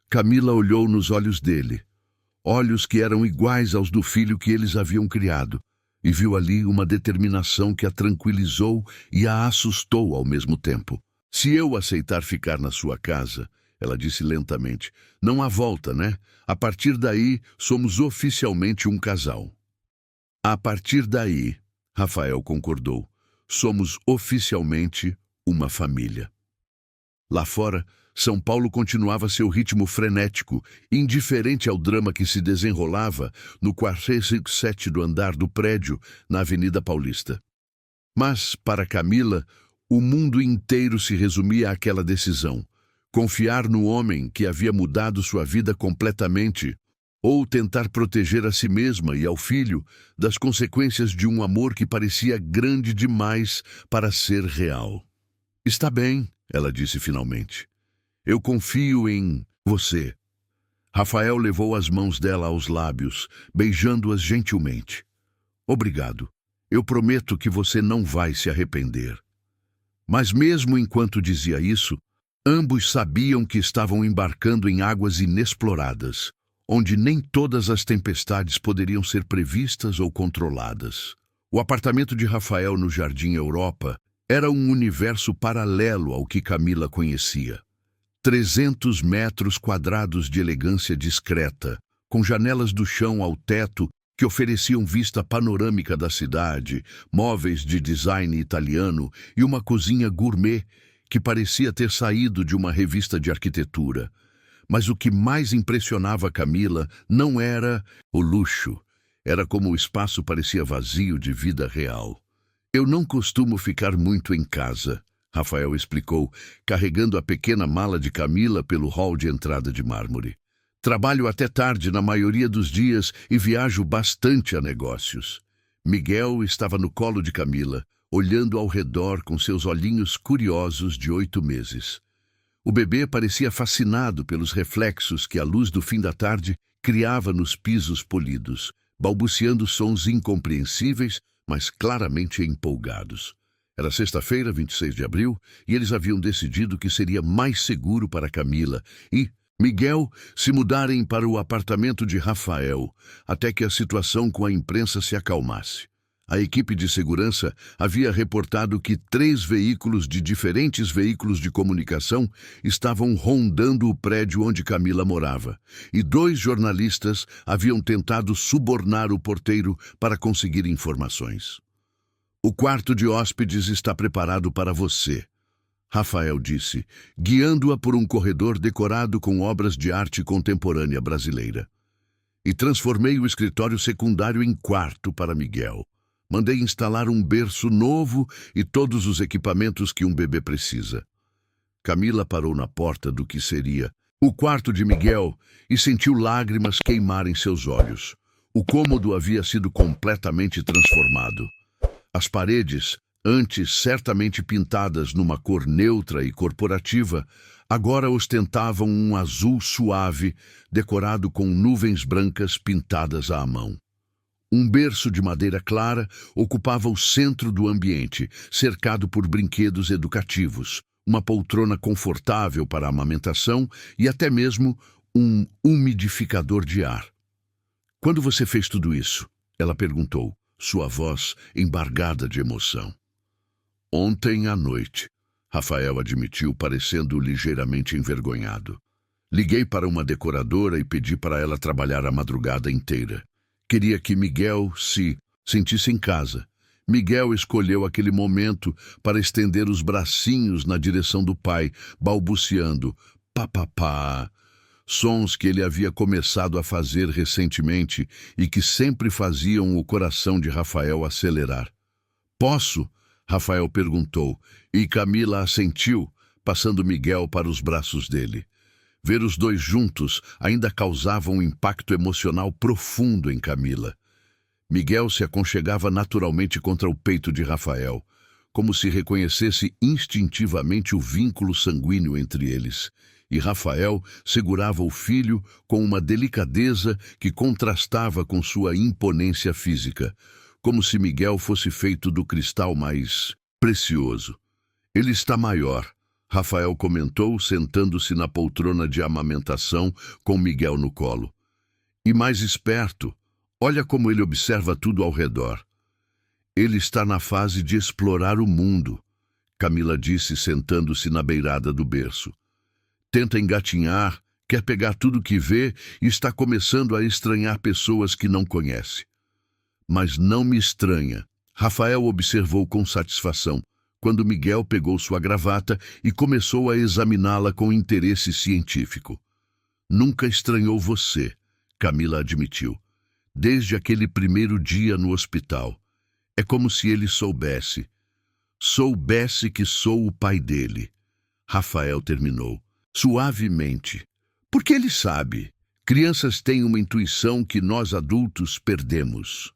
Camila olhou nos olhos dele, olhos que eram iguais aos do filho que eles haviam criado, e viu ali uma determinação que a tranquilizou e a assustou ao mesmo tempo. Se eu aceitar ficar na sua casa, ela disse lentamente, não há volta, né? A partir daí, somos oficialmente um casal. A partir daí, Rafael concordou, somos oficialmente uma família. Lá fora, São Paulo continuava seu ritmo frenético, indiferente ao drama que se desenrolava no 47º andar do prédio, na Avenida Paulista. Mas, para Camila, o mundo inteiro se resumia àquela decisão: confiar no homem que havia mudado sua vida completamente, ou tentar proteger a si mesma e ao filho das consequências de um amor que parecia grande demais para ser real. Está bem, ela disse finalmente. Eu confio em você. Rafael levou as mãos dela aos lábios, beijando-as gentilmente. Obrigado. Eu prometo que você não vai se arrepender. Mas mesmo enquanto dizia isso, ambos sabiam que estavam embarcando em águas inexploradas, onde nem todas as tempestades poderiam ser previstas ou controladas. O apartamento de Rafael no Jardim Europa era um universo paralelo ao que Camila conhecia. 300 metros quadrados de elegância discreta, com janelas do chão ao teto que ofereciam vista panorâmica da cidade, móveis de design italiano e uma cozinha gourmet que parecia ter saído de uma revista de arquitetura. Mas o que mais impressionava Camila não era o luxo, era como o espaço parecia vazio de vida real. Eu não costumo ficar muito em casa, Rafael explicou, carregando a pequena mala de Camila pelo hall de entrada de mármore. Trabalho até tarde na maioria dos dias e viajo bastante a negócios. Miguel estava no colo de Camila, olhando ao redor com seus olhinhos curiosos de 8 meses. O bebê parecia fascinado pelos reflexos que a luz do fim da tarde criava nos pisos polidos, balbuciando sons incompreensíveis, mas claramente empolgados. Era sexta-feira, 26 de abril, e eles haviam decidido que seria mais seguro para Camila e Miguel se mudarem para o apartamento de Rafael, até que a situação com a imprensa se acalmasse. A equipe de segurança havia reportado que 3 veículos de diferentes veículos de comunicação estavam rondando o prédio onde Camila morava, e 2 jornalistas haviam tentado subornar o porteiro para conseguir informações. "O quarto de hóspedes está preparado para você", Rafael disse, guiando-a por um corredor decorado com obras de arte contemporânea brasileira. "E transformei o escritório secundário em quarto para Miguel. Mandei instalar um berço novo e todos os equipamentos que um bebê precisa." Camila parou na porta do que seria o quarto de Miguel e sentiu lágrimas queimarem seus olhos. O cômodo havia sido completamente transformado. As paredes, antes certamente pintadas numa cor neutra e corporativa, agora ostentavam um azul suave, decorado com nuvens brancas pintadas à mão. Um berço de madeira clara ocupava o centro do ambiente, cercado por brinquedos educativos, uma poltrona confortável para a amamentação e até mesmo um umidificador de ar. "Quando você fez tudo isso?" ela perguntou, sua voz embargada de emoção. "Ontem à noite", Rafael admitiu, parecendo ligeiramente envergonhado. "Liguei para uma decoradora e pedi para ela trabalhar a madrugada inteira. Queria que Miguel se sentisse em casa. Miguel escolheu aquele momento para estender os bracinhos na direção do pai, balbuciando papapá, sons que ele havia começado a fazer recentemente e que sempre faziam o coração de Rafael acelerar. "Posso?" Rafael perguntou, e Camila assentiu, passando Miguel para os braços dele. Ver os 2 juntos ainda causava um impacto emocional profundo em Camila. Miguel se aconchegava naturalmente contra o peito de Rafael, como se reconhecesse instintivamente o vínculo sanguíneo entre eles, e Rafael segurava o filho com uma delicadeza que contrastava com sua imponência física, como se Miguel fosse feito do cristal mais precioso. "Ele está maior", Rafael comentou, sentando-se na poltrona de amamentação com Miguel no colo. "E mais esperto, olha como ele observa tudo ao redor." "Ele está na fase de explorar o mundo", Camila disse, sentando-se na beirada do berço. "Tenta engatinhar, quer pegar tudo que vê e está começando a estranhar pessoas que não conhece." "Mas não me estranha", Rafael observou com satisfação, quando Miguel pegou sua gravata e começou a examiná-la com interesse científico. "Nunca estranhou você", Camila admitiu, "desde aquele primeiro dia no hospital. É como se ele soubesse que sou o pai dele." Rafael terminou, suavemente. "Porque ele sabe. Crianças têm uma intuição que nós adultos perdemos."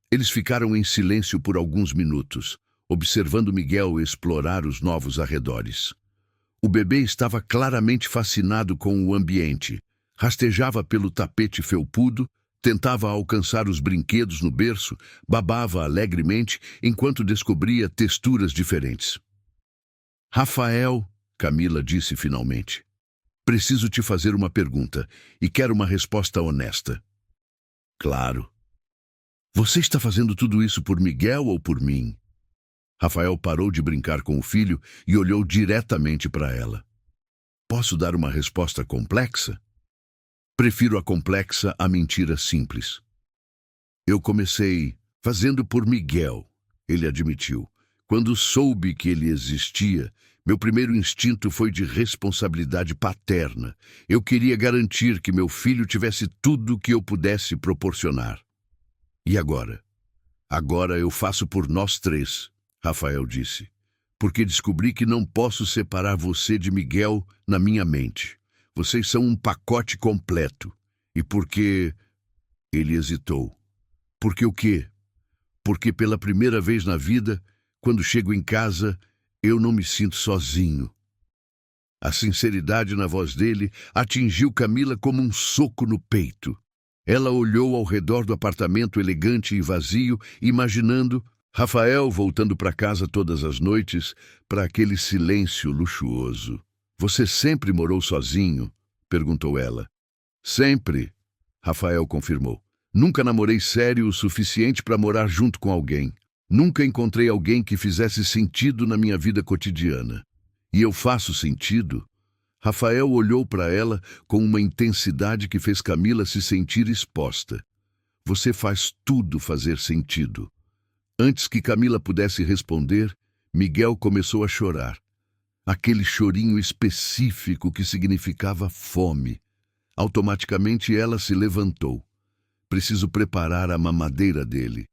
Eles ficaram em silêncio por alguns minutos, observando Miguel explorar os novos arredores. O bebê estava claramente fascinado com o ambiente. Rastejava pelo tapete felpudo, tentava alcançar os brinquedos no berço, babava alegremente enquanto descobria texturas diferentes. "Rafael", Camila disse finalmente, "preciso te fazer uma pergunta e quero uma resposta honesta." "Claro." "Você está fazendo tudo isso por Miguel ou por mim?" Rafael parou de brincar com o filho e olhou diretamente para ela. "Posso dar uma resposta complexa?" "Prefiro a complexa à mentira simples." "Eu comecei fazendo por Miguel", ele admitiu. "Quando soube que ele existia, meu primeiro instinto foi de responsabilidade paterna. Eu queria garantir que meu filho tivesse tudo que eu pudesse proporcionar." "E agora?" "Agora eu faço por nós 3, Rafael disse, "porque descobri que não posso separar você de Miguel na minha mente. Vocês são um pacote completo. E porque..." Ele hesitou. "Porque o quê?" "Porque pela primeira vez na vida, Quando chego em casa, eu não me sinto sozinho. A sinceridade na voz dele atingiu Camila como um soco no peito. Ela olhou ao redor do apartamento elegante e vazio, imaginando Rafael voltando para casa todas as noites, para aquele silêncio luxuoso. Você sempre morou sozinho? Perguntou ela. Sempre, Rafael confirmou. Nunca namorei sério o suficiente para morar junto com alguém. Nunca encontrei alguém que fizesse sentido na minha vida cotidiana. E eu faço sentido? Rafael olhou para ela com uma intensidade que fez Camila se sentir exposta. Você faz tudo fazer sentido. Antes que Camila pudesse responder, Miguel começou a chorar. Aquele chorinho específico que significava fome. Automaticamente ela se levantou. Preciso preparar a mamadeira dele.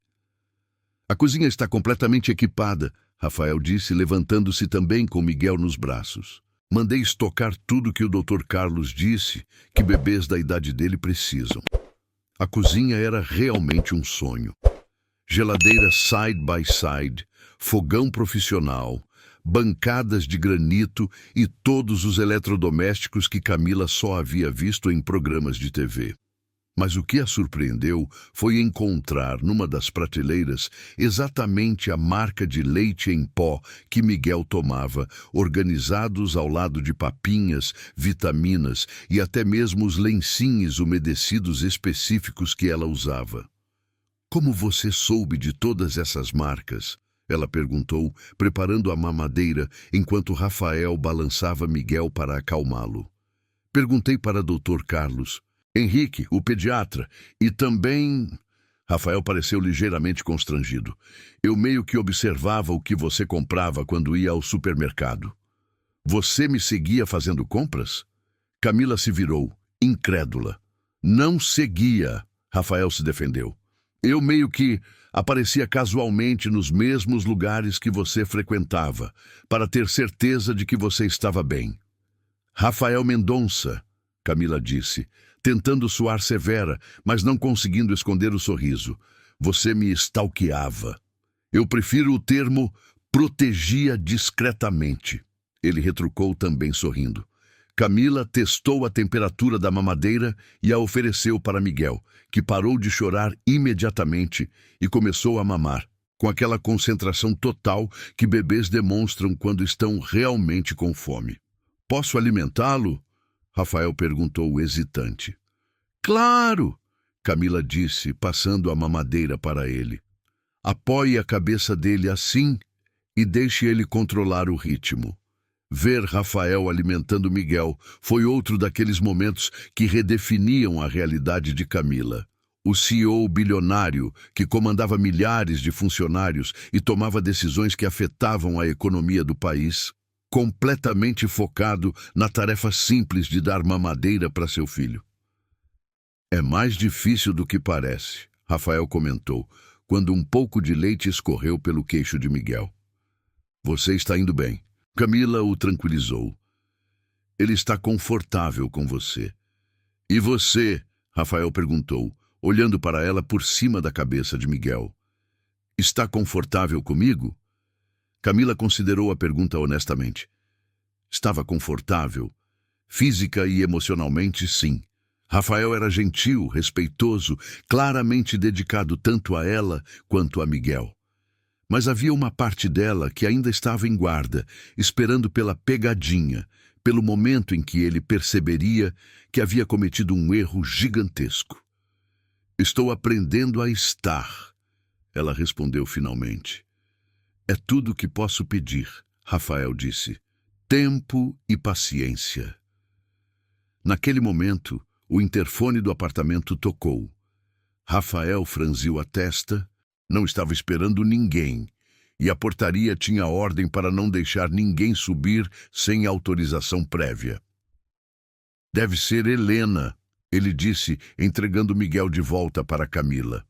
A cozinha está completamente equipada, Rafael disse, levantando-se também com Miguel nos braços. Mandei estocar tudo que o Dr. Carlos disse que bebês da idade dele precisam. A cozinha era realmente um sonho. Geladeira side by side, fogão profissional, bancadas de granito e todos os eletrodomésticos que Camila só havia visto em programas de TV. Mas o que a surpreendeu foi encontrar numa das prateleiras exatamente a marca de leite em pó que Miguel tomava, organizados ao lado de papinhas, vitaminas e até mesmo os lencinhos umedecidos específicos que ela usava. Como você soube de todas essas marcas? Ela perguntou, preparando a mamadeira enquanto Rafael balançava Miguel para acalmá-lo. Perguntei para Dr. Carlos. Henrique, o pediatra, e também... Rafael pareceu ligeiramente constrangido. Eu meio que observava o que você comprava quando ia ao supermercado. Você me seguia fazendo compras? Camila se virou, incrédula. Não seguia, Rafael se defendeu. Eu meio que aparecia casualmente nos mesmos lugares que você frequentava, para ter certeza de que você estava bem. Rafael Mendonça, Camila disse, tentando soar severa, mas não conseguindo esconder o sorriso. Você me stalkeava. Eu prefiro o termo protegia discretamente. Ele retrucou também sorrindo. Camila testou a temperatura da mamadeira e a ofereceu para Miguel, que parou de chorar imediatamente e começou a mamar, com aquela concentração total que bebês demonstram quando estão realmente com fome. Posso alimentá-lo? Rafael perguntou hesitante. Claro! Camila disse, passando a mamadeira para ele. Apoie a cabeça dele assim e deixe ele controlar o ritmo. Ver Rafael alimentando Miguel foi outro daqueles momentos que redefiniam a realidade de Camila. O CEO bilionário, que comandava milhares de funcionários e tomava decisões que afetavam a economia do país, completamente focado na tarefa simples de dar mamadeira para seu filho. É mais difícil do que parece, Rafael comentou, quando um pouco de leite escorreu pelo queixo de Miguel. Você está indo bem. Camila o tranquilizou. Ele está confortável com você. E você? Rafael perguntou, olhando para ela por cima da cabeça de Miguel. Está confortável comigo? Camila considerou a pergunta honestamente. Estava confortável? Física e emocionalmente, sim. Rafael era gentil, respeitoso, claramente dedicado tanto a ela quanto a Miguel. Mas havia uma parte dela que ainda estava em guarda, esperando pela pegadinha, pelo momento em que ele perceberia que havia cometido um erro gigantesco. Estou aprendendo a estar, ela respondeu finalmente. É tudo o que posso pedir, Rafael disse. Tempo e paciência. Naquele momento, o interfone do apartamento tocou. Rafael franziu a testa, não estava esperando ninguém, e a portaria tinha ordem para não deixar ninguém subir sem autorização prévia. Deve ser Helena, ele disse, entregando Miguel de volta para Camila.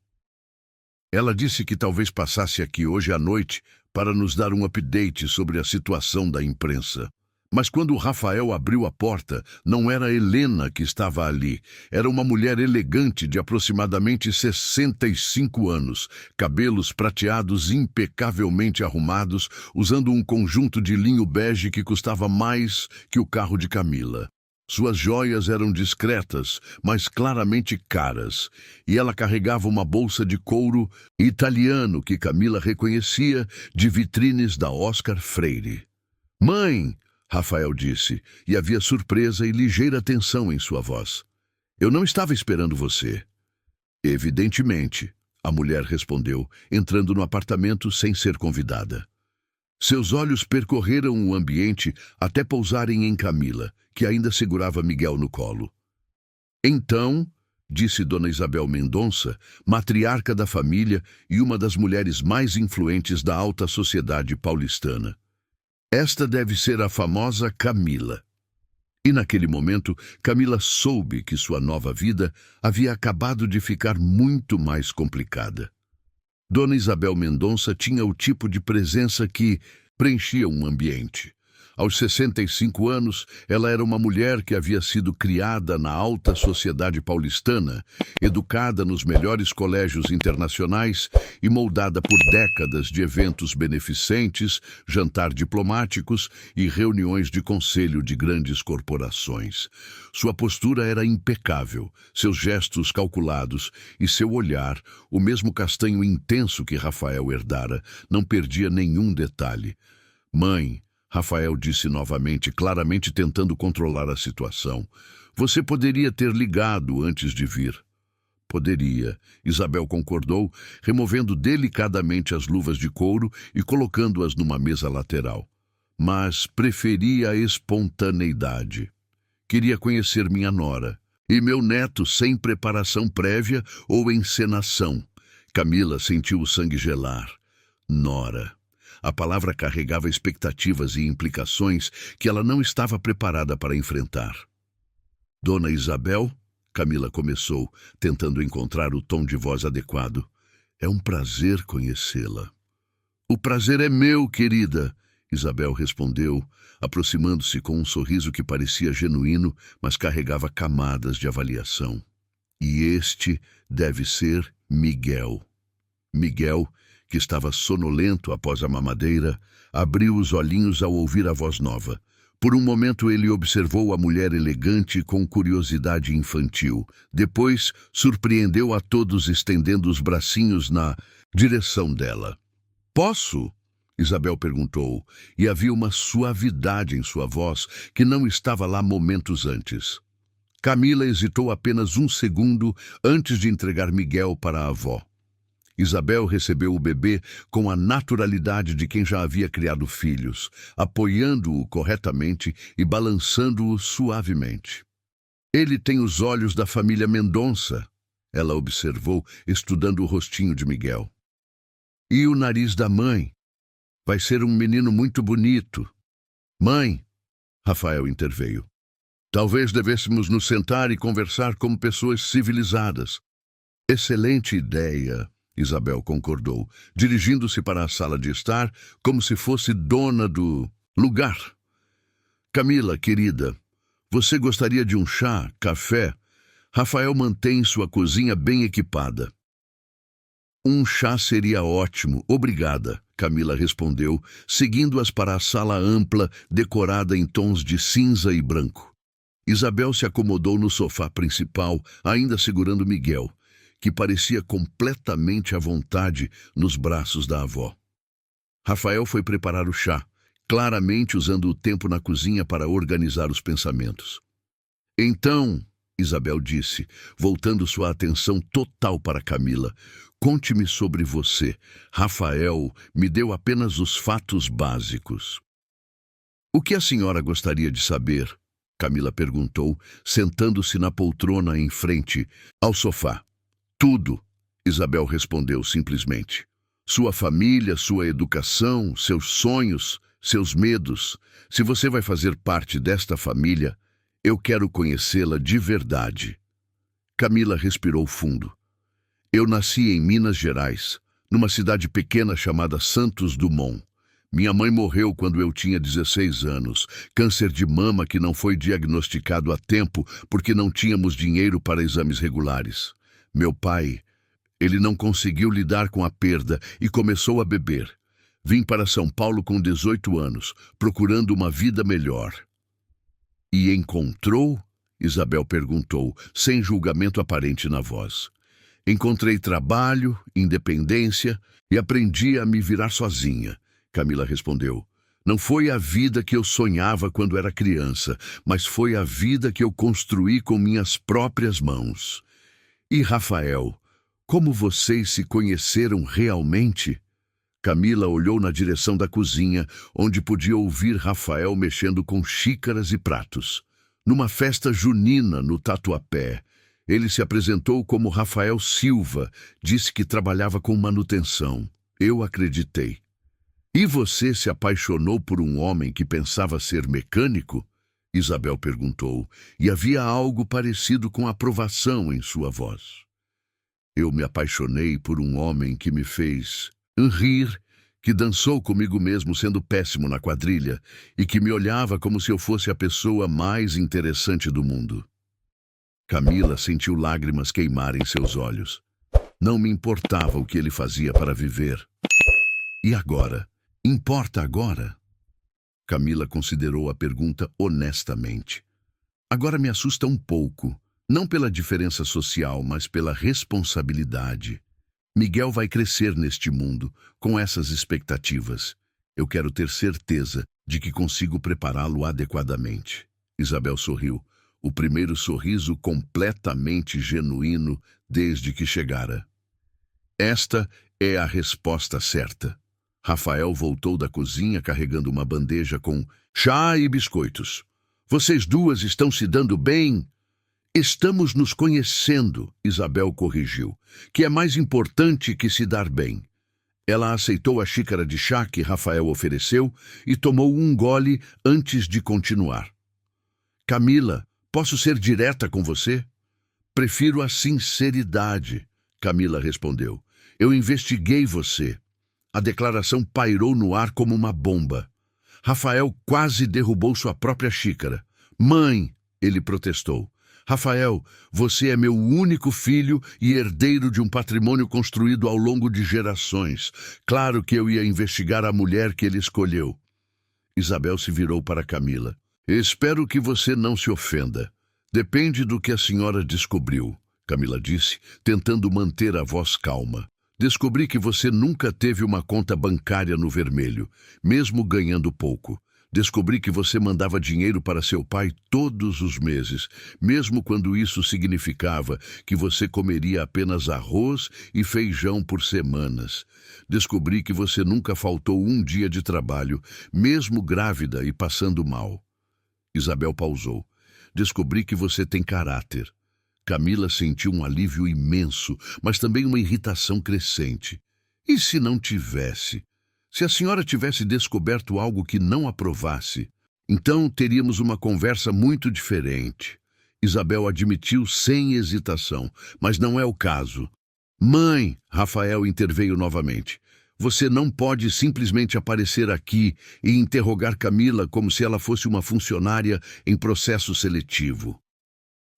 Ela disse que talvez passasse aqui hoje à noite para nos dar um update sobre a situação da imprensa. Mas quando Rafael abriu a porta, não era Helena que estava ali. Era uma mulher elegante de aproximadamente 65 anos, cabelos prateados impecavelmente arrumados, usando um conjunto de linho bege que custava mais que o carro de Camila. Suas joias eram discretas, mas claramente caras, e ela carregava uma bolsa de couro italiano que Camila reconhecia de vitrines da Oscar Freire. "Mãe!" Rafael disse, e havia surpresa e ligeira tensão em sua voz. "Eu não estava esperando você." "Evidentemente," a mulher respondeu, entrando no apartamento sem ser convidada. Seus olhos percorreram o ambiente até pousarem em Camila, que ainda segurava Miguel no colo. "Então," disse Dona Isabel Mendonça, matriarca da família e uma das mulheres mais influentes da alta sociedade paulistana, "esta deve ser a famosa Camila." E naquele momento, Camila soube que sua nova vida havia acabado de ficar muito mais complicada. Dona Isabel Mendonça tinha o tipo de presença que preenchia um ambiente. Aos 65 anos, ela era uma mulher que havia sido criada na alta sociedade paulistana, educada nos melhores colégios internacionais e moldada por décadas de eventos beneficentes, jantar diplomáticos e reuniões de conselho de grandes corporações. Sua postura era impecável, seus gestos calculados e seu olhar, o mesmo castanho intenso que Rafael herdara, não perdia nenhum detalhe. "Mãe," Rafael disse novamente, claramente tentando controlar a situação, "você poderia ter ligado antes de vir." "Poderia," Isabel concordou, removendo delicadamente as luvas de couro e colocando-as numa mesa lateral. "Mas preferia a espontaneidade. Queria conhecer minha nora e meu neto sem preparação prévia ou encenação." Camila sentiu o sangue gelar. Nora. A palavra carregava expectativas e implicações que ela não estava preparada para enfrentar. "Dona Isabel," Camila começou, tentando encontrar o tom de voz adequado, "é um prazer conhecê-la." "O prazer é meu, querida," Isabel respondeu, aproximando-se com um sorriso que parecia genuíno, mas carregava camadas de avaliação. "E este deve ser Miguel." Miguel, que estava sonolento após a mamadeira, abriu os olhinhos ao ouvir a voz nova. Por um momento ele observou a mulher elegante com curiosidade infantil. Depois, surpreendeu a todos estendendo os bracinhos na direção dela. "Posso?" Isabel perguntou, e havia uma suavidade em sua voz que não estava lá momentos antes. Camila hesitou apenas um segundo antes de entregar Miguel para a avó. Isabel recebeu o bebê com a naturalidade de quem já havia criado filhos, apoiando-o corretamente e balançando-o suavemente. "Ele tem os olhos da família Mendonça," ela observou, estudando o rostinho de Miguel. "E o nariz da mãe. Vai ser um menino muito bonito." "Mãe," Rafael interveio, "talvez devêssemos nos sentar e conversar como pessoas civilizadas." "Excelente ideia," Isabel concordou, dirigindo-se para a sala de estar como se fosse dona do lugar. "Camila, querida, você gostaria de um chá, café?" Rafael mantém sua cozinha bem equipada. "Um chá seria ótimo, obrigada," Camila respondeu, seguindo-as para a sala ampla, decorada em tons de cinza e branco. Isabel se acomodou no sofá principal, ainda segurando Miguel, que parecia completamente à vontade nos braços da avó. Rafael foi preparar o chá, claramente usando o tempo na cozinha para organizar os pensamentos. "Então," Isabel disse, voltando sua atenção total para Camila, "conte-me sobre você. Rafael me deu apenas os fatos básicos." "O que a senhora gostaria de saber?" Camila perguntou, sentando-se na poltrona em frente ao sofá. "Tudo," Isabel respondeu simplesmente. "Sua família, sua educação, seus sonhos, seus medos. Se você vai fazer parte desta família, eu quero conhecê-la de verdade." Camila respirou fundo. "Eu nasci em Minas Gerais, numa cidade pequena chamada Santos Dumont. Minha mãe morreu quando eu tinha 16 anos. Câncer de mama que não foi diagnosticado a tempo porque não tínhamos dinheiro para exames regulares. Meu pai, ele não conseguiu lidar com a perda e começou a beber. Vim para São Paulo com 18 anos, procurando uma vida melhor. E encontrou? Isabel perguntou, sem julgamento aparente na voz. Encontrei trabalho, independência e aprendi a me virar sozinha. Camila respondeu. Não foi a vida que eu sonhava quando era criança, mas foi a vida que eu construí com minhas próprias mãos. E Rafael, como vocês se conheceram realmente? Camila olhou na direção da cozinha, onde podia ouvir Rafael mexendo com xícaras e pratos. Numa festa junina no Tatuapé, ele se apresentou como Rafael Silva, disse que trabalhava com manutenção. Eu acreditei. E você se apaixonou por um homem que pensava ser mecânico? Isabel perguntou, e havia algo parecido com aprovação em sua voz. Eu me apaixonei por um homem que me fez rir, que dançou comigo mesmo sendo péssimo na quadrilha e que me olhava como se eu fosse a pessoa mais interessante do mundo. Camila sentiu lágrimas queimarem seus olhos. Não me importava o que ele fazia para viver. E agora? Importa agora? Camila considerou a pergunta honestamente. Agora me assusta um pouco, não pela diferença social, mas pela responsabilidade. Miguel vai crescer neste mundo, com essas expectativas. Eu quero ter certeza de que consigo prepará-lo adequadamente. Isabel sorriu, o primeiro sorriso completamente genuíno desde que chegara. Esta é a resposta certa. Rafael voltou da cozinha carregando uma bandeja com chá e biscoitos. Vocês duas estão se dando bem? Estamos nos conhecendo, Isabel corrigiu, que é mais importante que se dar bem. Ela aceitou a xícara de chá que Rafael ofereceu e tomou um gole antes de continuar. Camila, posso ser direta com você? Prefiro a sinceridade, Camila respondeu. Eu investiguei você. A declaração pairou no ar como uma bomba. Rafael quase derrubou sua própria xícara. Mãe, ele protestou. Rafael, você é meu único filho e herdeiro de um patrimônio construído ao longo de gerações. Claro que eu ia investigar a mulher que ele escolheu. Isabel se virou para Camila. Espero que você não se ofenda. Depende do que a senhora descobriu, Camila disse, tentando manter a voz calma. Descobri que você nunca teve uma conta bancária no vermelho, mesmo ganhando pouco. Descobri que você mandava dinheiro para seu pai todos os meses, mesmo quando isso significava que você comeria apenas arroz e feijão por semanas. Descobri que você nunca faltou um dia de trabalho, mesmo grávida e passando mal. Isabel pausou. Descobri que você tem caráter. Camila sentiu um alívio imenso, mas também uma irritação crescente. E se não tivesse? Se a senhora tivesse descoberto algo que não aprovasse, então teríamos uma conversa muito diferente. Isabel admitiu sem hesitação, mas não é o caso. Mãe, Rafael interveio novamente. Você não pode simplesmente aparecer aqui e interrogar Camila como se ela fosse uma funcionária em processo seletivo.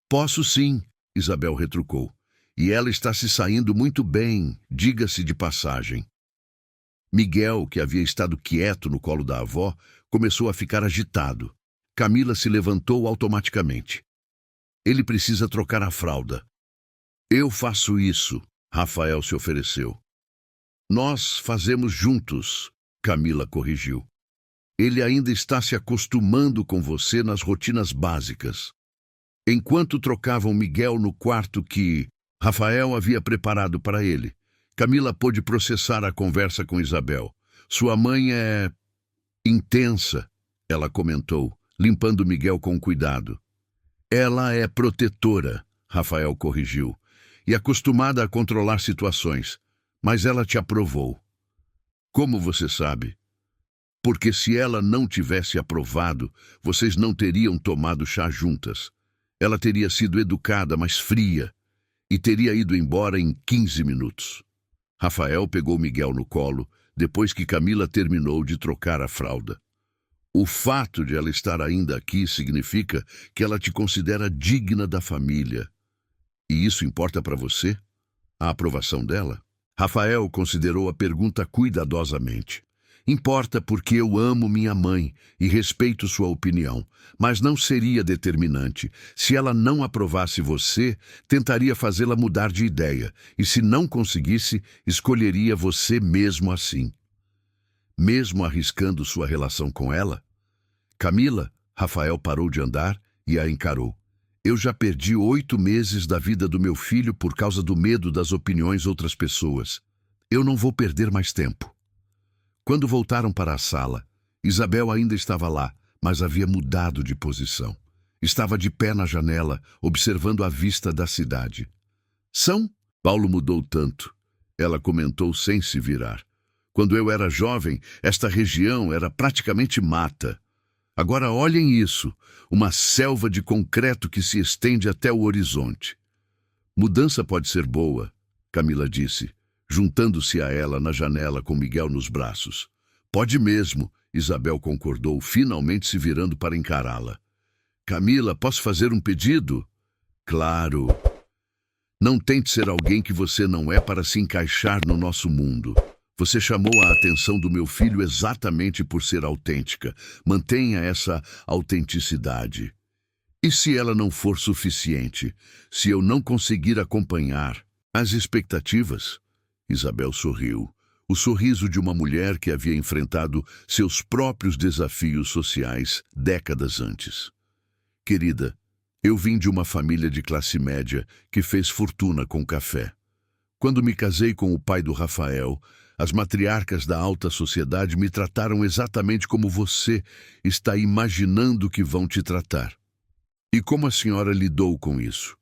Posso sim, Isabel retrucou. E ela está se saindo muito bem, diga-se de passagem. Miguel, que havia estado quieto no colo da avó, começou a ficar agitado. Camila se levantou automaticamente. Ele precisa trocar a fralda. Eu faço isso, Rafael se ofereceu. Nós fazemos juntos, Camila corrigiu. Ele ainda está se acostumando com você nas rotinas básicas. Enquanto trocavam Miguel no quarto que Rafael havia preparado para ele, Camila pôde processar a conversa com Isabel. Sua mãe é intensa, ela comentou, limpando Miguel com cuidado. Ela é protetora, Rafael corrigiu, e acostumada a controlar situações, mas ela te aprovou. Como você sabe? Porque se ela não tivesse aprovado, vocês não teriam tomado chá juntas. Ela teria sido educada, mas fria, e teria ido embora em 15 minutos. Rafael pegou Miguel no colo, depois que Camila terminou de trocar a fralda. O fato de ela estar ainda aqui significa que ela te considera digna da família. E isso importa para você? A aprovação dela? Rafael considerou a pergunta cuidadosamente. Importa porque eu amo minha mãe e respeito sua opinião, mas não seria determinante. Se ela não aprovasse você, tentaria fazê-la mudar de ideia, e se não conseguisse, escolheria você mesmo assim. Mesmo arriscando sua relação com ela? Camila, Rafael parou de andar e a encarou. Eu já perdi 8 meses da vida do meu filho por causa do medo das opiniões de outras pessoas. Eu não vou perder mais tempo. Quando voltaram para a sala, Isabel ainda estava lá, mas havia mudado de posição. Estava de pé na janela, observando a vista da cidade. Paulo mudou tanto. Ela comentou sem se virar. Quando eu era jovem, esta região era praticamente mata. Agora olhem isso, uma selva de concreto que se estende até o horizonte. Mudança pode ser boa, Camila disse, juntando-se a ela na janela com Miguel nos braços. Pode mesmo, Isabel concordou, finalmente se virando para encará-la. Camila, posso fazer um pedido? Claro. Não tente ser alguém que você não é para se encaixar no nosso mundo. Você chamou a atenção do meu filho exatamente por ser autêntica. Mantenha essa autenticidade. E se ela não for suficiente? Se eu não conseguir acompanhar as expectativas? Isabel sorriu. O sorriso de uma mulher que havia enfrentado seus próprios desafios sociais décadas antes. Querida, eu vim de uma família de classe média que fez fortuna com café. Quando me casei com o pai do Rafael, as matriarcas da alta sociedade me trataram exatamente como você está imaginando que vão te tratar. E como a senhora lidou com isso?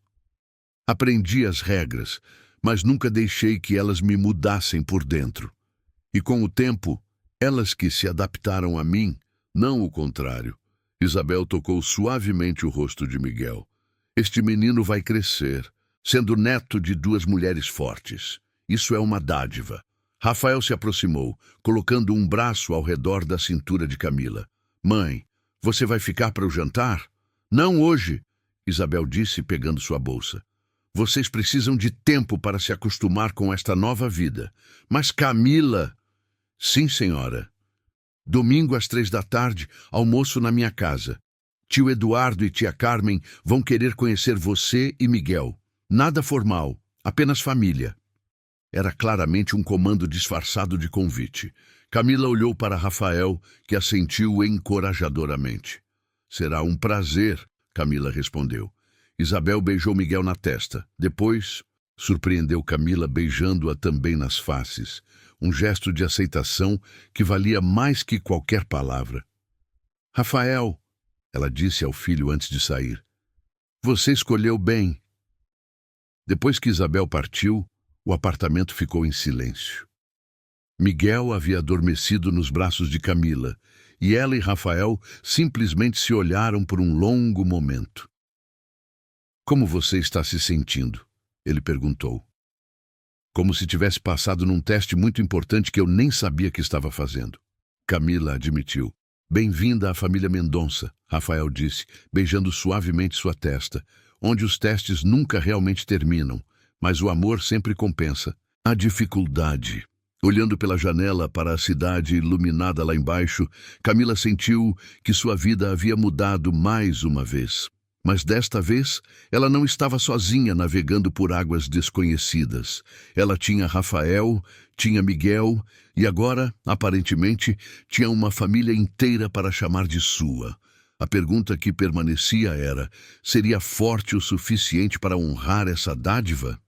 Aprendi as regras, mas nunca deixei que elas me mudassem por dentro. E com o tempo, elas que se adaptaram a mim, não o contrário. Isabel tocou suavemente o rosto de Miguel. Este menino vai crescer, sendo neto de 2 mulheres fortes. Isso é uma dádiva. Rafael se aproximou, colocando um braço ao redor da cintura de Camila. Mãe, você vai ficar para o jantar? Não hoje, Isabel disse, pegando sua bolsa. Vocês precisam de tempo para se acostumar com esta nova vida. Mas Camila... Sim, senhora. Domingo às 3 da tarde, almoço na minha casa. Tio Eduardo e tia Carmen vão querer conhecer você e Miguel. Nada formal, apenas família. Era claramente um comando disfarçado de convite. Camila olhou para Rafael, que assentiu encorajadoramente. Será um prazer, Camila respondeu. Isabel beijou Miguel na testa. Depois, surpreendeu Camila beijando-a também nas faces. Um gesto de aceitação que valia mais que qualquer palavra. Rafael, ela disse ao filho antes de sair, você escolheu bem. Depois que Isabel partiu, o apartamento ficou em silêncio. Miguel havia adormecido nos braços de Camila, e ela e Rafael simplesmente se olharam por um longo momento. Como você está se sentindo? Ele perguntou. Como se tivesse passado num teste muito importante que eu nem sabia que estava fazendo. Camila admitiu. Bem-vinda à família Mendonça, Rafael disse, beijando suavemente sua testa, onde os testes nunca realmente terminam, mas o amor sempre compensa. A dificuldade. Olhando pela janela para a cidade iluminada lá embaixo, Camila sentiu que sua vida havia mudado mais uma vez. Mas desta vez, ela não estava sozinha navegando por águas desconhecidas. Ela tinha Rafael, tinha Miguel e agora, aparentemente, tinha uma família inteira para chamar de sua. A pergunta que permanecia era, seria forte o suficiente para honrar essa dádiva?